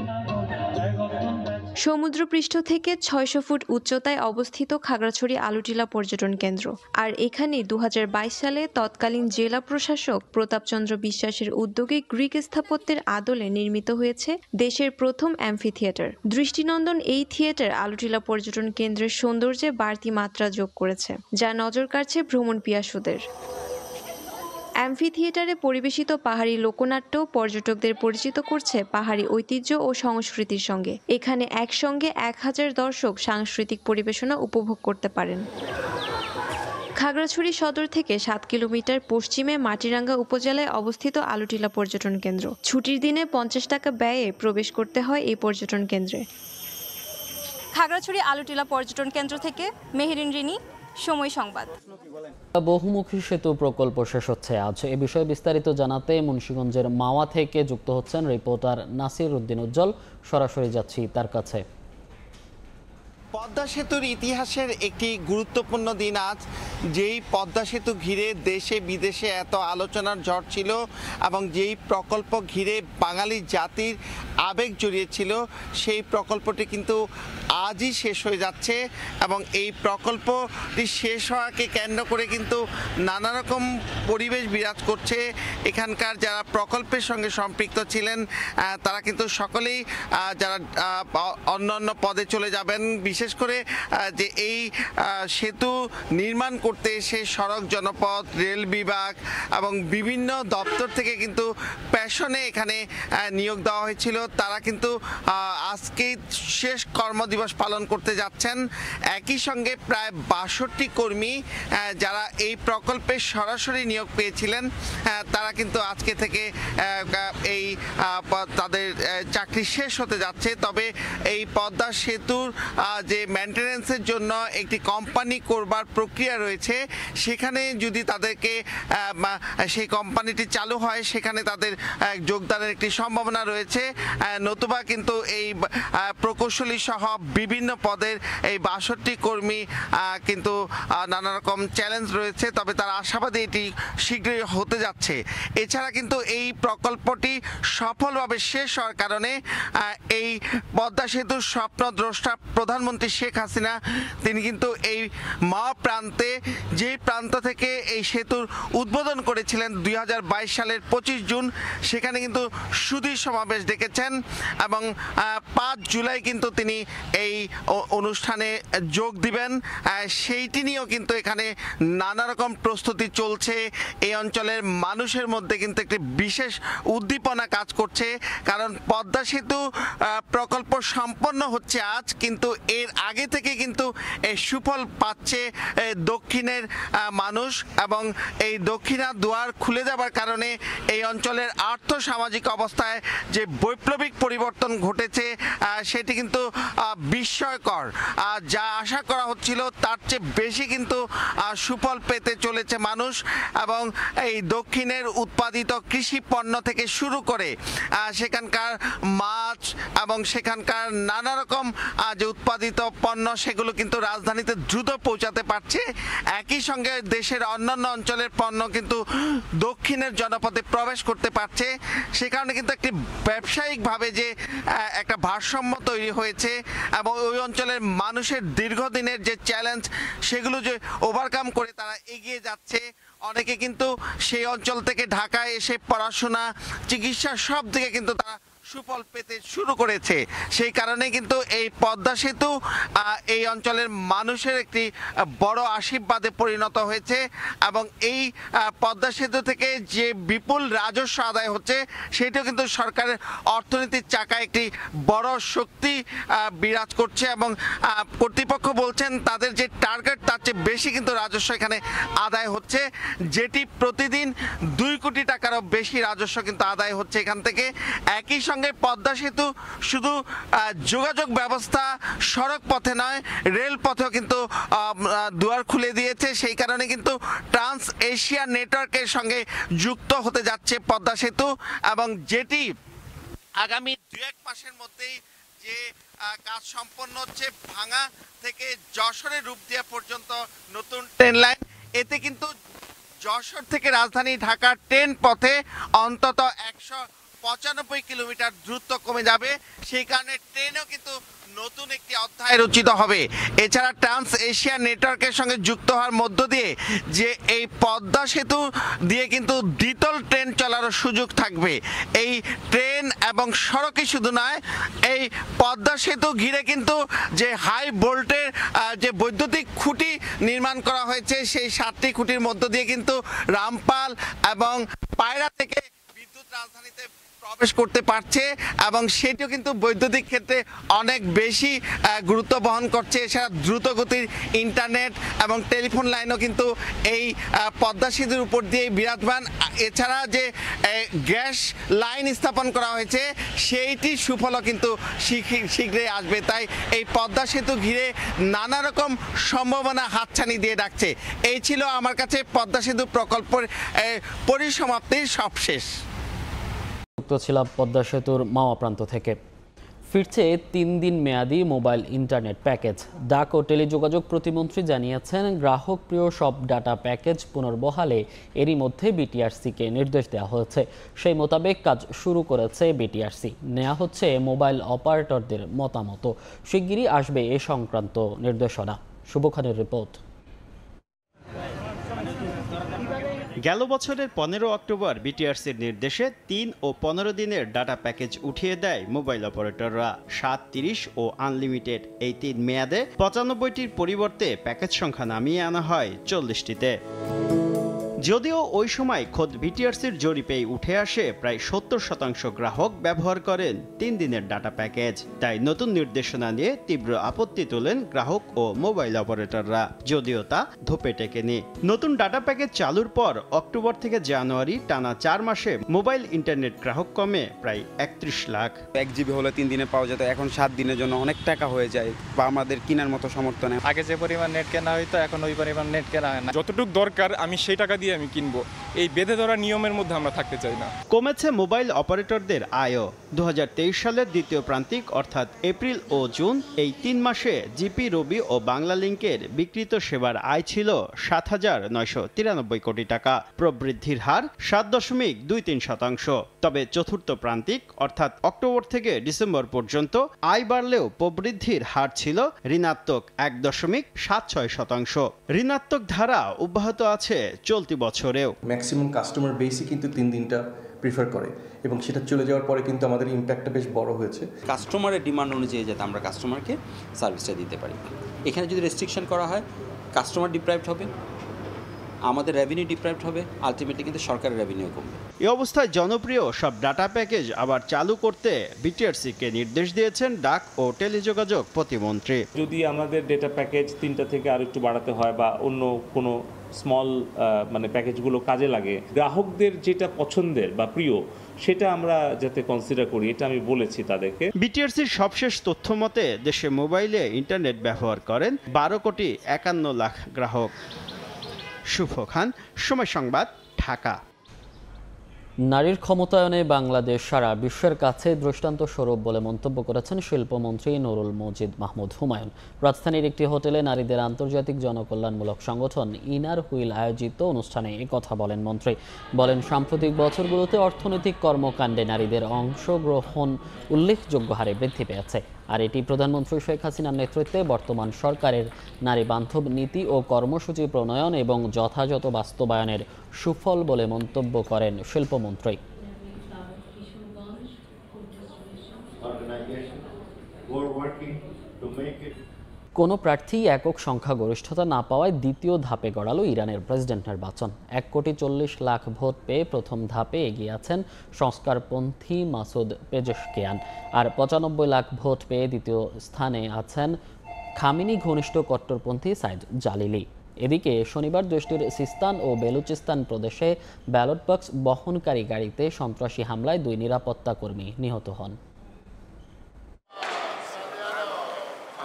সমুদ্রপৃষ্ঠ থেকে ৬০০ ফুট উচ্চতায় অবস্থিত খাগড়াছড়ি আলুটিলা পর্যটন কেন্দ্র। আর এখানে ২০২২ সালে তৎকালীন জেলা প্রশাসক প্রতাপচন্দ্র বিশ্বাসের উদ্যোগে গ্রিক স্থাপত্যের আদলে নির্মিত হয়েছে দেশের প্রথম অ্যাম্ফি থিয়েটার। দৃষ্টিনন্দন এই থিয়েটার আলুটিলা পর্যটন কেন্দ্রের সৌন্দর্যে বাড়তি মাত্রা যোগ করেছে, যা নজর কাড়ছে ভ্রমণ পিয়াসুদের। অ্যাম্ফি থিয়েটারে পরিবেশিত পাহাড়ি লোকনাট্য পর্যটকদের পরিচিত করছে পাহাড়ি ঐতিহ্য ও সংস্কৃতির সঙ্গে। এখানে একসঙ্গে ১,০০০ দর্শক সাংস্কৃতিক পরিবেশনা উপভোগ করতে পারেন। খাগড়াছড়ি সদর থেকে ৭ কিলোমিটার পশ্চিমে মাটিরাঙ্গা উপজেলায় অবস্থিত আলুটিলা পর্যটন কেন্দ্র। ছুটির দিনে ৫০ টাকা ব্যয়ে প্রবেশ করতে হয় এই পর্যটন কেন্দ্রে। খাগড়াছড়ি আলুটিলা পর্যটন কেন্দ্র থেকে মেহেরিন রিনি, সময় সংবাদ। বহুমুখী সেতু প্রকল্প শেষ হচ্ছে আজ। এ বিষয়ে বিস্তারিত জানাতে মুন্সিগঞ্জের মাওয়া থেকে যুক্ত হচ্ছেন রিপোর্টার নাসির উদ্দিন উজ্জ্বল। সরাসরি যাচ্ছি তার কাছে। পদ্মা সেতুর ইতিহাসের একটি গুরুত্বপূর্ণ দিন আজ। যেই পদ্মা সেতু ঘিরে দেশে বিদেশে এত আলোচনার ঝড় ছিল এবং যেই প্রকল্প ঘিরে বাঙালি জাতির আবেগ জড়িয়েছিল, সেই প্রকল্পটি কিন্তু আজই শেষ হয়ে যাচ্ছে। এবং এই প্রকল্পটি শেষ হওয়াকে কেন্দ্র করে কিন্তু নানা রকম পরিবেশ বিরাজ করছে। এখানকার যারা প্রকল্পের সঙ্গে সম্পৃক্ত ছিলেন তারা কিন্তু সকলেই যারা অন্যান্য পদে চলে যাবেন, বিশেষ করে যে এই সেতু নির্মাণ করতে এসে সড়ক জনপথ, রেল বিভাগ এবং বিভিন্ন দপ্তর থেকে কিন্তু প্যাশনে এখানে নিয়োগ দেওয়া হয়েছিল, তারা কিন্তু আজকে শেষ কর্মদিবস পালন করতে যাচ্ছেন। একই সঙ্গে প্রায় ৬২ কর্মী যারা এই প্রকল্পে সরাসরি নিয়োগ পেয়েছিলেন, তারা কিন্তু আজকে থেকে এই তাদের চাকরি শেষ হতে যাচ্ছে। তবে এই পদ্মা সেতুর যে মেইনটেনেন্সের জন্য একটি কোম্পানি করবার প্রক্রিয়া রয়েছে, সেখানে যদি তাদেরকে সেই কোম্পানিটি চালু হয়, সেখানে তাদের যোগদানের একটি সম্ভাবনা রয়েছে। নতুবা কিন্তু এই প্রকৌশলী সহ বিভিন্ন পদের এই ৬২ কর্মী কিন্তু নানা রকম চ্যালেঞ্জ রয়েছে, তবে তারা আশাবাদী এটি শীঘ্রই হতে যাচ্ছে। এছাড়া কিন্তু এই প্রকল্পটি সফলভাবে শেষ হওয়ার কারণে এই পদ্মা সেতুর স্বপ্নদ্রষ্টা প্রধানমন্ত্রী শেখ হাসিনা তিনি কিন্তু এই মাওয়া প্রান্তে, যে প্রান্ত থেকে এই সেতুর উদ্বোধন করেছিলেন ২০২২ সালের ২৫ জুন, সেখানে কিন্তু সুধী সমাবেশ ডেকেছেন এবং ৫ জুলাই কিন্তু তিনি এই অনুষ্ঠানে যোগ দিবেন। সেইটি নিয়েও কিন্তু এখানে নানা রকম প্রস্তুতি চলছে। এই অঞ্চলের মানুষের মধ্যে কিন্তু একটি বিশেষ উদ্দীপনা কাজ করছে, কারণ পদ্মা সেতু প্রকল্প সম্পন্ন হচ্ছে আজ, কিন্তু এর আগে থেকে কিন্তু এই সুফল পাচ্ছে দক্ষিণের মানুষ। এবং এই দক্ষিণা দুয়ার খুলে যাবার কারণে এই অঞ্চলের আর্থ সামাজিক অবস্থায় যে বৈপ্লবিক পরিবর্তন ঘটেছে সেটি কিন্তু বিস্ময়কর। যা আশা করা হচ্ছিল তার চেয়ে বেশি কিন্তু সুফল পেতে চলেছে মানুষ। এবং এই দক্ষিণের উৎপাদিত কৃষি পণ্য থেকে শুরু করে সেখানকার মাছ এবং সেখানকার নানা রকম যে উৎপাদিত পণ্য, সেগুলো কিন্তু রাজধানীতে দ্রুত পৌঁছাতে পারছে। একই সঙ্গে দেশের অন্যান্য অঞ্চলের পণ্য কিন্তু দক্ষিণের জনপদে প্রবেশ করতে পারছে। সে কারণে কিন্তু একটি ব্যবসায়িকভাবে যে একটা ভারসাম্য তৈরি হয়েছে এবং ওই অঞ্চলের মানুষের দীর্ঘদিনের যে চ্যালেঞ্জ, সেগুলো যে ওভারকাম করে তারা এগিয়ে যাচ্ছে। অনেকে কিন্তু সেই অঞ্চল থেকে ঢাকায় এসে পড়াশোনা, চিকিৎসা সব দিকে কিন্তু তারা সুফল পেতে শুরু করেছে। সেই কারণে কিন্তু এই পদ্মা সেতু এই অঞ্চলের মানুষের একটি বড় আশীর্বাদে পরিণত হয়েছে। এবং এই পদ্মা সেতু থেকে যে বিপুল রাজস্ব আদায় হচ্ছে, সেটাও কিন্তু সরকারের অর্থনীতির চাকায় একটি বড় শক্তি বিরাজ করছে। এবং কর্তৃপক্ষ বলছেন তাদের যে টার্গেট তার চেয়ে বেশি কিন্তু রাজস্ব এখানে আদায় হচ্ছে, যেটি প্রতিদিন ২ কোটি টাকারও বেশি রাজস্ব কিন্তু আদায় হচ্ছে এখান থেকে। একই সঙ্গে পদ্মা সেতু শুধু যোগাযোগ ব্যবস্থা সড়ক পথে নয়, রেল পথেও কিন্তু দুয়ার খুলে দিয়েছে। সেই কারণে কিন্তু ট্রান্স এশিয়া নেটওয়ার্কের সঙ্গে যুক্ত হতে যাচ্ছে পদ্মা সেতু, এবং যেটি আগামী ২-১ মাসের মধ্যেই যে কাজ সম্পন্ন হচ্ছে ভাঙা থেকে যশোরের রূপদিয়া পর্যন্ত নতুন ট্রেন লাইন। এতে কিন্তু যশোর থেকে রাজধানী ঢাকার ট্রেন পথে অন্তত 195 কিলোমিটার দ্রুত কমে যাবে। সেই কারণে ট্রেনও কিন্তু নতুন একটি অধ্যায় রচিত হবে। এছাড়া ট্রান্স এশিয়া নেটওয়ার্কের সঙ্গে যুক্ত হওয়ার মধ্য দিয়ে যে এই পদ্মা সেতু দিয়ে কিন্তু দ্বিতল ট্রেন চলারও সুযোগ থাকবে। এই ট্রেন এবং সড়কই শুধু নয়, এই পদ্মা সেতু ঘিরে কিন্তু যে হাই ভোল্টের যে বৈদ্যুতিক খুঁটি নির্মাণ করা হয়েছে, সেই 7টি খুঁটির মধ্য দিয়ে কিন্তু রামপাল এবং পায়রা থেকে বিদ্যুৎ রাজধানীতে প্রবেশ করতে পারছে এবং সেটিও কিন্তু বৈদ্যুতিক ক্ষেত্রে অনেক বেশি গুরুত্ব বহন করছে। এছাড়া দ্রুত গতির ইন্টারনেট এবং টেলিফোন লাইনও কিন্তু এই পদ্মা সেতুর উপর দিয়ে বিরাজমান। এছাড়া যে গ্যাস লাইন স্থাপন করা হয়েছে সেইটির সুফলও কিন্তু শীঘ্রই আসবে। তাই এই পদ্মা সেতু ঘিরে নানা রকম সম্ভাবনা হাতছানি দিয়ে ডাকছে। এই ছিল আমার কাছে পদ্মা সেতু প্রকল্পের পরিসমাপ্তির সবশেষ। ছিলাম পদ্মা সেতুর মাওয়া প্রান্ত থেকে। ফিরছে 3 দিন মেয়াদি মোবাইল ইন্টারনেট প্যাকেজ। ডাক ও টেলিযোগাযোগ প্রতিমন্ত্রী জানিয়েছেন, গ্রাহক প্রিয় সব ডাটা প্যাকেজ পুনর্বহালে এরই মধ্যে বিটিআরসিকে নির্দেশ দেওয়া হয়েছে। সেই মোতাবেক কাজ শুরু করেছে বিটিআরসি। নেওয়া হচ্ছে মোবাইল অপারেটরদের মতামত। শিগগিরই আসবে এ সংক্রান্ত নির্দেশনা। শুভ খানের রিপোর্ট। গেল বছরের 15 অক্টোবর বিটিআরসির নির্দেশে 3 ও 15 দিনের ডাটা প্যাকেজ উঠিয়ে দেয় মোবাইল অপারেটররা। 7, 30 ও আনলিমিটেড এই 3 মেয়াদে 95টির পরিবর্তে প্যাকেজ সংখ্যা নামিয়ে আনা হয় 40টিতে। যদিও ওই সময় খোদ বিটিআরসির জরিপেই উঠে আসে প্রায় 70% গ্রাহক ব্যবহার করেন 3 দিনের ডাটা প্যাকেজ। তাই নতুন নির্দেশনা নিয়ে তীব্র আপত্তি তোলেন গ্রাহক ও মোবাইল অপারেটররা, যদিও তা ধোপে টেকেনি। নতুন ডাটা প্যাকেজ চালুর পর অক্টোবর থেকে জানুয়ারি টানা 4 মাসে মোবাইল ইন্টারনেট গ্রাহক কমে প্রায় 31 লাখ। 1 জিবি হলে 3 দিনে পাওয়া যেত, এখন 7 দিনের জন্য অনেক টাকা হয়ে যায় বা আমাদের কেনার মতো সামর্থ্য নেই। আগে যে পরিমাণ নেট কেনা হয়তো এখন ওই পরিমাণ নেট কেনা হয় না। যতটুকু দরকার আমি সেই টাকা দিয়ে আমি কিনবো। এই বেঁধে ধরা নিয়মের মধ্যে আমরা থাকতে চাই না। কমেছে মোবাইল অপারেটরদের আয়ও। 2023 সালের দ্বিতীয় প্রান্তিক অর্থাৎ এপ্রিল ও জুন এই 3 মাসে জিপি, রবি ও বাংলা লিংকের বিক্রিত সেবার আয় ছিল 7,993 কোটি টাকা। প্রবৃদ্ধির হার 7.23%। তবে চতুর্থ প্রান্তিক অর্থাৎ অক্টোবর থেকে ডিসেম্বর পর্যন্ত আয় বাড়লেও প্রবৃদ্ধির হার ছিল ঋণাত্মক 1.76%। ঋণাত্মক ধারা অব্যাহত আছে চলতি বছরেও। ম্যাক্সিমাম কাস্টমার বেসই কিন্তু 3 দিনটা প্রিফার করে এবং সেটা চলে যাওয়ার পরে কিন্তু আমাদের ইম্প্যাক্টটা বেশ বড় হয়েছে। কাস্টমারের ডিমান্ড অনুযায়ী যাতে আমরা কাস্টমারকে সার্ভিসটা দিতে পারি। এখানে যদি রেস্ট্রিকশন করা হয়, কাস্টমার ডিপ্রাইভড হবে, আমাদের রেভিনিউ ডিপ্রাইভড হবে, আলটিমেটলি কিন্তু সরকারের রেভিনিউ কমবে। এই অবস্থায় জনপ্রিয় সব ডাটা প্যাকেজ আবার চালু করতে বিটিআরসিকে নির্দেশ দিয়েছেন ডাক ও টেলিযোগাযোগ প্রতিমন্ত্রী। যদি আমাদের ডেটা প্যাকেজ 3টা থেকে আরো একটু বাড়াতে হয় বা অন্য কোনো স্মল মানে প্যাকেজগুলো কাজে লাগে, গ্রাহকদের যেটা পছন্দের বা প্রিয় সেটা আমরা যাতে কনসিডার করি, এটা আমি বলেছি তাদেরকে। বিটিআরসির সবশেষ তথ্য মতে দেশে মোবাইলে ইন্টারনেট ব্যবহার করেন 12,51 লাখ গ্রাহক। শুভ খান, সময় সংবাদ, ঢাকা। নারীর ক্ষমতায়নে বাংলাদেশ সারা বিশ্বের কাছে দৃষ্টান্ত স্বরূপ বলে মন্তব্য করেছেন শিল্পমন্ত্রী নুরুল মজিদ মাহমুদ হুমায়ুন। রাজধানীর একটি হোটেলে নারীদের আন্তর্জাতিক জনকল্যাণমূলক সংগঠন ইনার হুইল আয়োজিত অনুষ্ঠানে একথা বলেন মন্ত্রী। বলেন, সাম্প্রতিক বছরগুলোতে অর্থনৈতিক কর্মকাণ্ডে নারীদের অংশগ্রহণ উল্লেখযোগ্য হারে বৃদ্ধি পেয়েছে। আর এটি প্রধানমন্ত্রী শেখ হাসিনার নেতৃত্বে বর্তমান সরকারের নারী বান্ধব নীতি ও কর্মসূচি প্রণয়ন এবং যথাযথ বাস্তবায়নের সুফল বলে মন্তব্য করেন শিল্পমন্ত্রী। কোনো প্রার্থী একক সংখ্যাগরিষ্ঠতা না পাওয়ায় দ্বিতীয় ধাপে গড়ালো ইরানের প্রেসিডেন্ট নির্বাচন। 1,40,00,000 ভোট পেয়ে প্রথম ধাপে এগিয়ে আছেন সংস্কারপন্থী মাসুদ পেজেশকিয়ান, আর 95 লাখ ভোট পেয়ে দ্বিতীয় স্থানে আছেন খামিনি ঘনিষ্ঠ কট্টরপন্থী সাইদ জালিলি। এদিকে শনিবার দেশটির সিস্তান ও বেলুচিস্তান প্রদেশে ব্যালট বক্স বহনকারী গাড়িতে সন্ত্রাসী হামলায় 2 নিরাপত্তা কর্মী নিহত হন।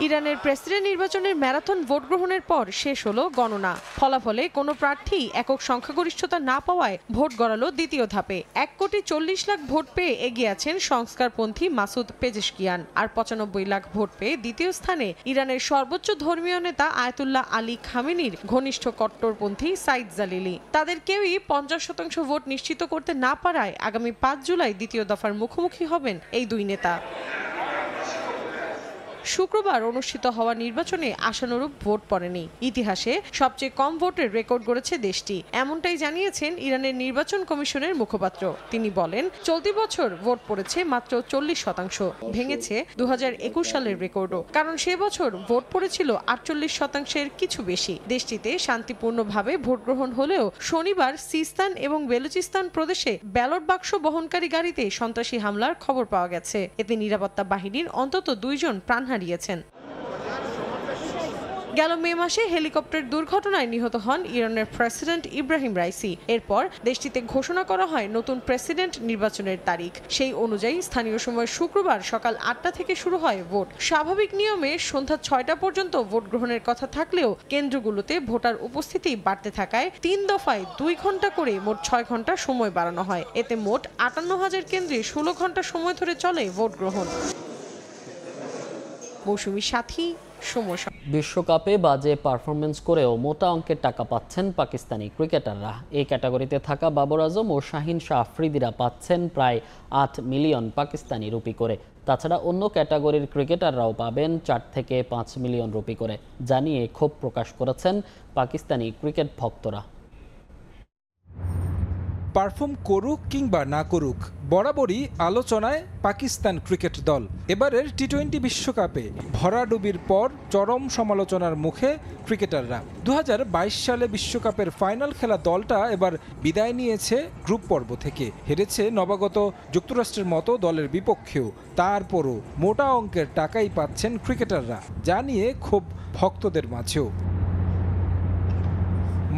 ইরানের প্রেসিডেন্ট নির্বাচনের ম্যারাথন ভোট গ্রহণের পর শেষ হলো গণনা। ফলাফলে কোনো প্রার্থী একক সংখ্যাগরিষ্ঠতা না পাওয়ায় ভোট গড়ালো দ্বিতীয় ধাপে। 1,40,00,000 ভোট পেয়ে এগিয়ে আছেন সংস্কারপন্থী মাসুদ পেজেশকিয়ান। আর 95 লাখ ভোট পেয়ে দ্বিতীয় স্থানে ইরানের সর্বোচ্চ ধর্মীয় নেতা আয়াতুল্লাহ আলী খামেনির ঘনিষ্ঠ কট্টরপন্থী সাইদ জালিলি। তাদের কেউই 50% ভোট নিশ্চিত করতে না পারায় আগামী 5 জুলাই দ্বিতীয় দফার মুখোমুখি হবেন এই দুই নেতা। শুক্রবার অনুষ্ঠিত হওয়া নির্বাচনে আশানুরূপ ভোট পড়েনি। ইতিহাসে সবচেয়ে কম ভোটের রেকর্ড গড়েছে দেশটি, এমনটাই জানিয়েছেন ইরানের নির্বাচন কমিশনের মুখপাত্র। তিনি বলেন, চলতি বছর ভোট পড়েছে মাত্র 40%, ভেঙেছে 2021 সালের রেকর্ডও। কারণ সে বছর ভোট পড়েছিল 48%-এর কিছু বেশি। দেশটিতে শান্তিপূর্ণভাবে ভোট গ্রহণ হলেও শনিবার সিস্তান এবং বেলুচিস্তান প্রদেশে ব্যালট বাক্স বহনকারী গাড়িতে সন্ত্রাসী হামলার খবর পাওয়া গেছে। এতে নিরাপত্তা বাহিনীর অন্তত 2 জন প্রাণ হারিয়েছেন। গেল মে মাসে হেলিকপ্টার দুর্ঘটনায় নিহত হন ইরানের প্রেসিডেন্ট ইব্রাহিম রাইসি। এরপর দেশটিতে ঘোষণা করা হয় নতুন প্রেসিডেন্ট নির্বাচনের তারিখ। সেই অনুযায়ী স্থানীয় সময় শুক্রবার সকাল 8টা থেকে শুরু হয় ভোট। স্বাভাবিক নিয়মে সন্ধ্যা 6টা পর্যন্ত ভোট গ্রহণের কথা থাকলেও কেন্দ্রগুলোতে ভোটার উপস্থিতি বাড়তে থাকায় 3 দফায় 2 ঘন্টা করে মোট 6 ঘন্টা সময় বাড়ানো হয়। এতে মোট 58,000 কেন্দ্রে 16 ঘন্টা সময় ধরে চলে ভোট গ্রহণ। মৌসুমী সাথী, সময়। বিশ্বকাপে বাজে পারফরমেন্স করেও মোটা অঙ্কের টাকা পাচ্ছেন পাকিস্তানি ক্রিকেটাররা। এই ক্যাটাগরিতে থাকা বাবর আজম ও শাহিন শাহ আফ্রিদিরা পাচ্ছেন প্রায় 8 মিলিয়ন পাকিস্তানি রুপি করে। তাছাড়া অন্য ক্যাটাগরির ক্রিকেটাররাও পাবেন 4 থেকে 5 মিলিয়ন রুপি করে, জানিয়ে ক্ষোভ প্রকাশ করেছেন পাকিস্তানি ক্রিকেট ভক্তরা। পারফর্ম করুক কিংবা না করুক, বরাবরই আলোচনায় পাকিস্তান ক্রিকেট দল। এবারের টি-20 বিশ্বকাপে ভরাডুবির পর চরম সমালোচনার মুখে ক্রিকেটাররা। 2022 সালে বিশ্বকাপের ফাইনাল খেলা দলটা এবার বিদায় নিয়েছে গ্রুপ পর্ব থেকে। হেরেছে নবাগত যুক্তরাষ্ট্রের মতো দলের বিপক্ষেও। তারপরও মোটা অঙ্কের টাকাই পাচ্ছেন ক্রিকেটাররা, যা নিয়ে ক্ষোভ ভক্তদের মাঝেও।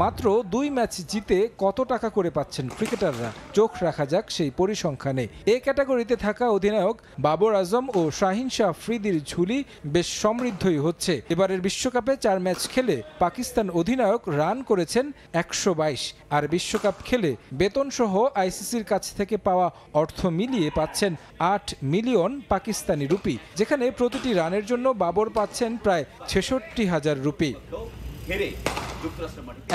মাত্র 2 ম্যাচ জিতে কত টাকা করে পাচ্ছেন ক্রিকেটাররা, চোখ রাখা যাক সেই পরিসংখ্যানে। এই ক্যাটাগরিতে থাকা অধিনায়ক বাবর আজম ও শাহিন শাহ আফ্রিদির ঝুলি বেশ সমৃদ্ধই হচ্ছে। এবারের বিশ্বকাপে 4 ম্যাচ খেলে পাকিস্তান অধিনায়ক রান করেছেন 122, আর বিশ্বকাপ খেলে বেতন সহ আইসিসির কাছ থেকে পাওয়া অর্থ মিলিয়ে পাচ্ছেন 8 মিলিয়ন পাকিস্তানি রুপি, যেখানে প্রতিটি রানের জন্য বাবর পাচ্ছেন প্রায় 66,000 রুপি।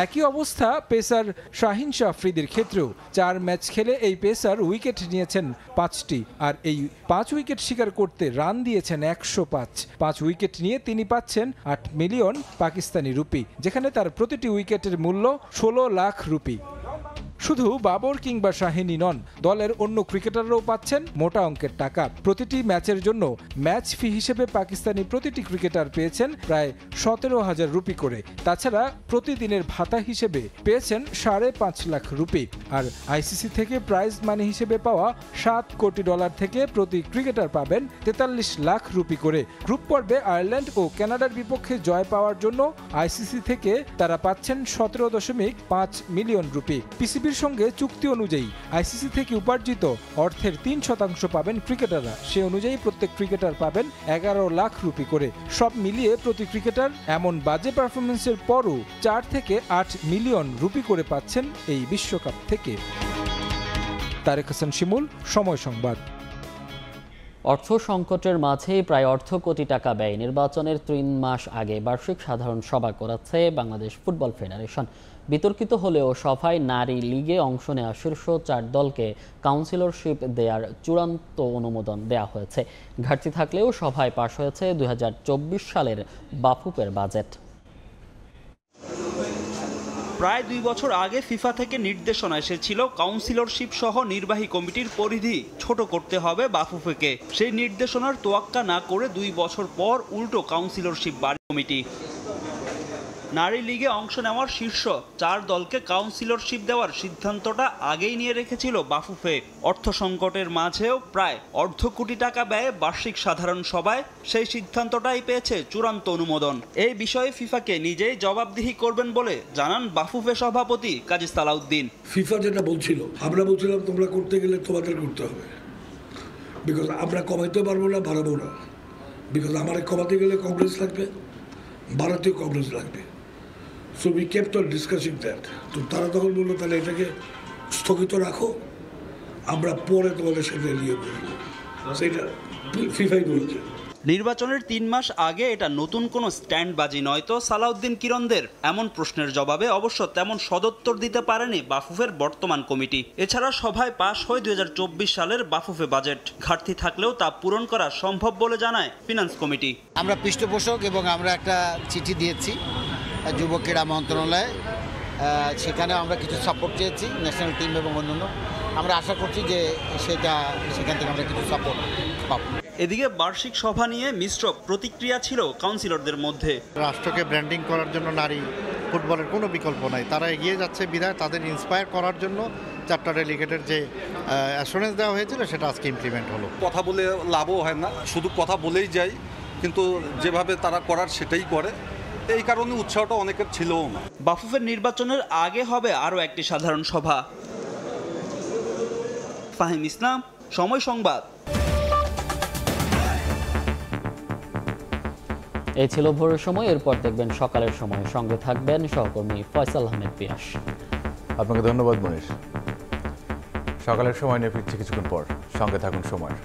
একই অবস্থা পেসার শাহিন শাহ আফ্রিদির ক্ষেত্রেও। 4 ম্যাচ খেলে এই পেসার উইকেট নিয়েছেন 5টি, আর এই 5 উইকেট শিকার করতে রান দিয়েছেন 105। 5 উইকেট নিয়ে তিনি পাচ্ছেন 8 মিলিয়ন পাকিস্তানি রুপি, যেখানে তার প্রতিটি উইকেটের মূল্য 16 লাখ রুপি। শুধু বাবর কিংবা শাহিনী নন, দলের অন্য ক্রিকেটাররাও পাচ্ছেন মোটা অঙ্কের টাকা। প্রতিটি ম্যাচের জন্য ম্যাচ ফি হিসেবে পাকিস্তানি প্রতিটি ক্রিকেটার পেয়েছেন প্রায় 17,000 রুপি করে। তাছাড়া প্রতিদিনের ভাতা হিসেবে পেয়েছেন 5.5 লাখ রুপি। আর আইসিসি থেকে প্রাইজ মানি হিসেবে পাওয়া $7 কোটি থেকে প্রতি ক্রিকেটার পাবেন 43 লাখ রুপি করে। গ্রুপ পর্বে আয়ারল্যান্ড ও কানাডার বিপক্ষে জয় পাওয়ার জন্য আইসিসি থেকে তারা পাচ্ছেন 17.5 মিলিয়ন রুপি। পিসিবির সঙ্গে চুক্তি অনুযায়ী আইসিসি থেকে উপার্জিত অর্থের 3% পাবেন ক্রিকেটাররা। সে অনুযায়ী প্রত্যেক ক্রিকেটার পাবেন 11 লাখ রুপি করে। সব মিলিয়ে প্রতি ক্রিকেটার এমন বাজে পারফরমেন্সের পরও 4 থেকে 8 মিলিয়ন রুপি করে পাচ্ছেন এই বিশ্বকাপ থেকে। তারেক হাসান শিমুল, সময় সংবাদ। অর্থ সংকটের মাঝেই প্রায় অর্ধ কোটি টাকা ব্যয় নির্বাচনের 3 মাস আগে বার্ষিক সাধারণ সভা করাচ্ছে বাংলাদেশ ফুটবল ফেডারেশন। বিতর্কিত হলেও সভায় নারী লিগে অংশ নেওয়া শীর্ষ 4 দলকে কাউন্সিলরশিপ দেওয়ার চূড়ান্ত অনুমোদন দেওয়া হয়েছে। ঘাটতি থাকলেও সভায় পাশ হয়েছে 2024 সালের বাফুফের বাজেট। প্রায় 2 বছর আগে ফিফা থেকে নির্দেশনা এসেছিল কাউন্সিলরশিপ সহ নির্বাহী কমিটির পরিধি ছোট করতে হবে বাফুফেকে। সেই নির্দেশনার তোয়াক্কা না করে 2 বছর পর উল্টো কাউন্সিলরশিপ বাড়ায় কমিটি। নারী লিগে অংশ নেওয়ার শীর্ষ 4 দলকে কাউন্সিলরশিপ দেওয়ার সিদ্ধান্তটা আগেই নিয়ে রেখেছিল বাফুফে। অর্থ সংকটের মাঝেও প্রায় অর্ধ কোটি টাকা ব্যয়ে বার্ষিক সাধারণ সভায় সেই সিদ্ধান্তটাই পেয়েছে চূড়ান্ত অনুমোদন। এই বিষয়ে ফিফাকে নিজেই জবাবদিহি করবেন বলে জানান বাফুফে সভাপতি কাজী সালাউদ্দিন। ফিফা যেটা বলছিল, আমরা বলছিলাম তোমরা করতে গেলে তোমাদের করতে হবে, বিকজ আমরা কমাইতে পারবো না, বাড়াবো না। বিকজ আমার কমাতে গেলে কংগ্রেস লাগবে, ভারতীয় কংগ্রেস লাগবে। So we kept on discussing that. তো তারা তখন বললো তাহলে এটাকে স্থগিত রাখো, আমরা পরে তোমাদের সাথে নিয়ে বলবো। সেটা ফিফাই বলছে। নির্বাচনের 3 মাস আগে এটা নতুন কোনো স্ট্যান্ডবাজি নয় তো সালাউদ্দিন কিরণদের এমন প্রশ্নের জবাবে অবশ্য তেমন সদুত্তর দিতে পারেনি বাফুফের বর্তমান কমিটি। এছাড়া সভায় পাশ হয় 2024 সালের বাফুফে বাজেট। ঘাটতি থাকলেও তা পূরণ করা সম্ভব বলে জানায় ফিনান্স কমিটি। আমরা পৃষ্ঠপোষক এবং আমরা একটা চিঠি দিয়েছি যুব ক্রীড়া মন্ত্রণালয়ে, সেখানে আমরা কিছু সাপোর্ট চেয়েছি ন্যাশনাল টিম এবং অন্যান্য। আমরা আশা করছি যে সেখান থেকে আমরা কিছু সাপোর্ট পাবো। এদিকে বার্ষিক সভা নিয়ে মিশ্র প্রতিক্রিয়া ছিল কাউন্সিলরদের মধ্যে। রাষ্ট্রকে ব্র্যান্ডিং করার জন্য নারী ফুটবলের কোনো বিকল্প নাই, তারা এগিয়ে যাচ্ছে বিধায় তাদের ইন্সপায়ার করার জন্য 4টা ডেলিগেটের যে অ্যাসুরেন্স দেওয়া হয়েছিল সেটা আজকে ইমপ্লিমেন্ট হলো। কথা বলে লাভও হয় না, শুধু কথা বলেই যাই, কিন্তু যেভাবে তারা করার সেটাই করে, এই কারণে উৎসাহটা অনেকের ছিলও না। বাফুফের নির্বাচনের আগে হবে আরও একটি সাধারণ সভা। ফাহিম ইসলাম, সময় সংবাদ। এই ছিল ভোরের সময়, এরপর দেখবেন সকালের সময়। সঙ্গে থাকবেন সহকর্মী ফয়সাল আহমেদ পিয়াস। আপনাকে ধন্যবাদ মনীষ। সকালের সময় নিয়ে ফিরছি কিছুক্ষণ পর, সঙ্গে থাকুন সময়।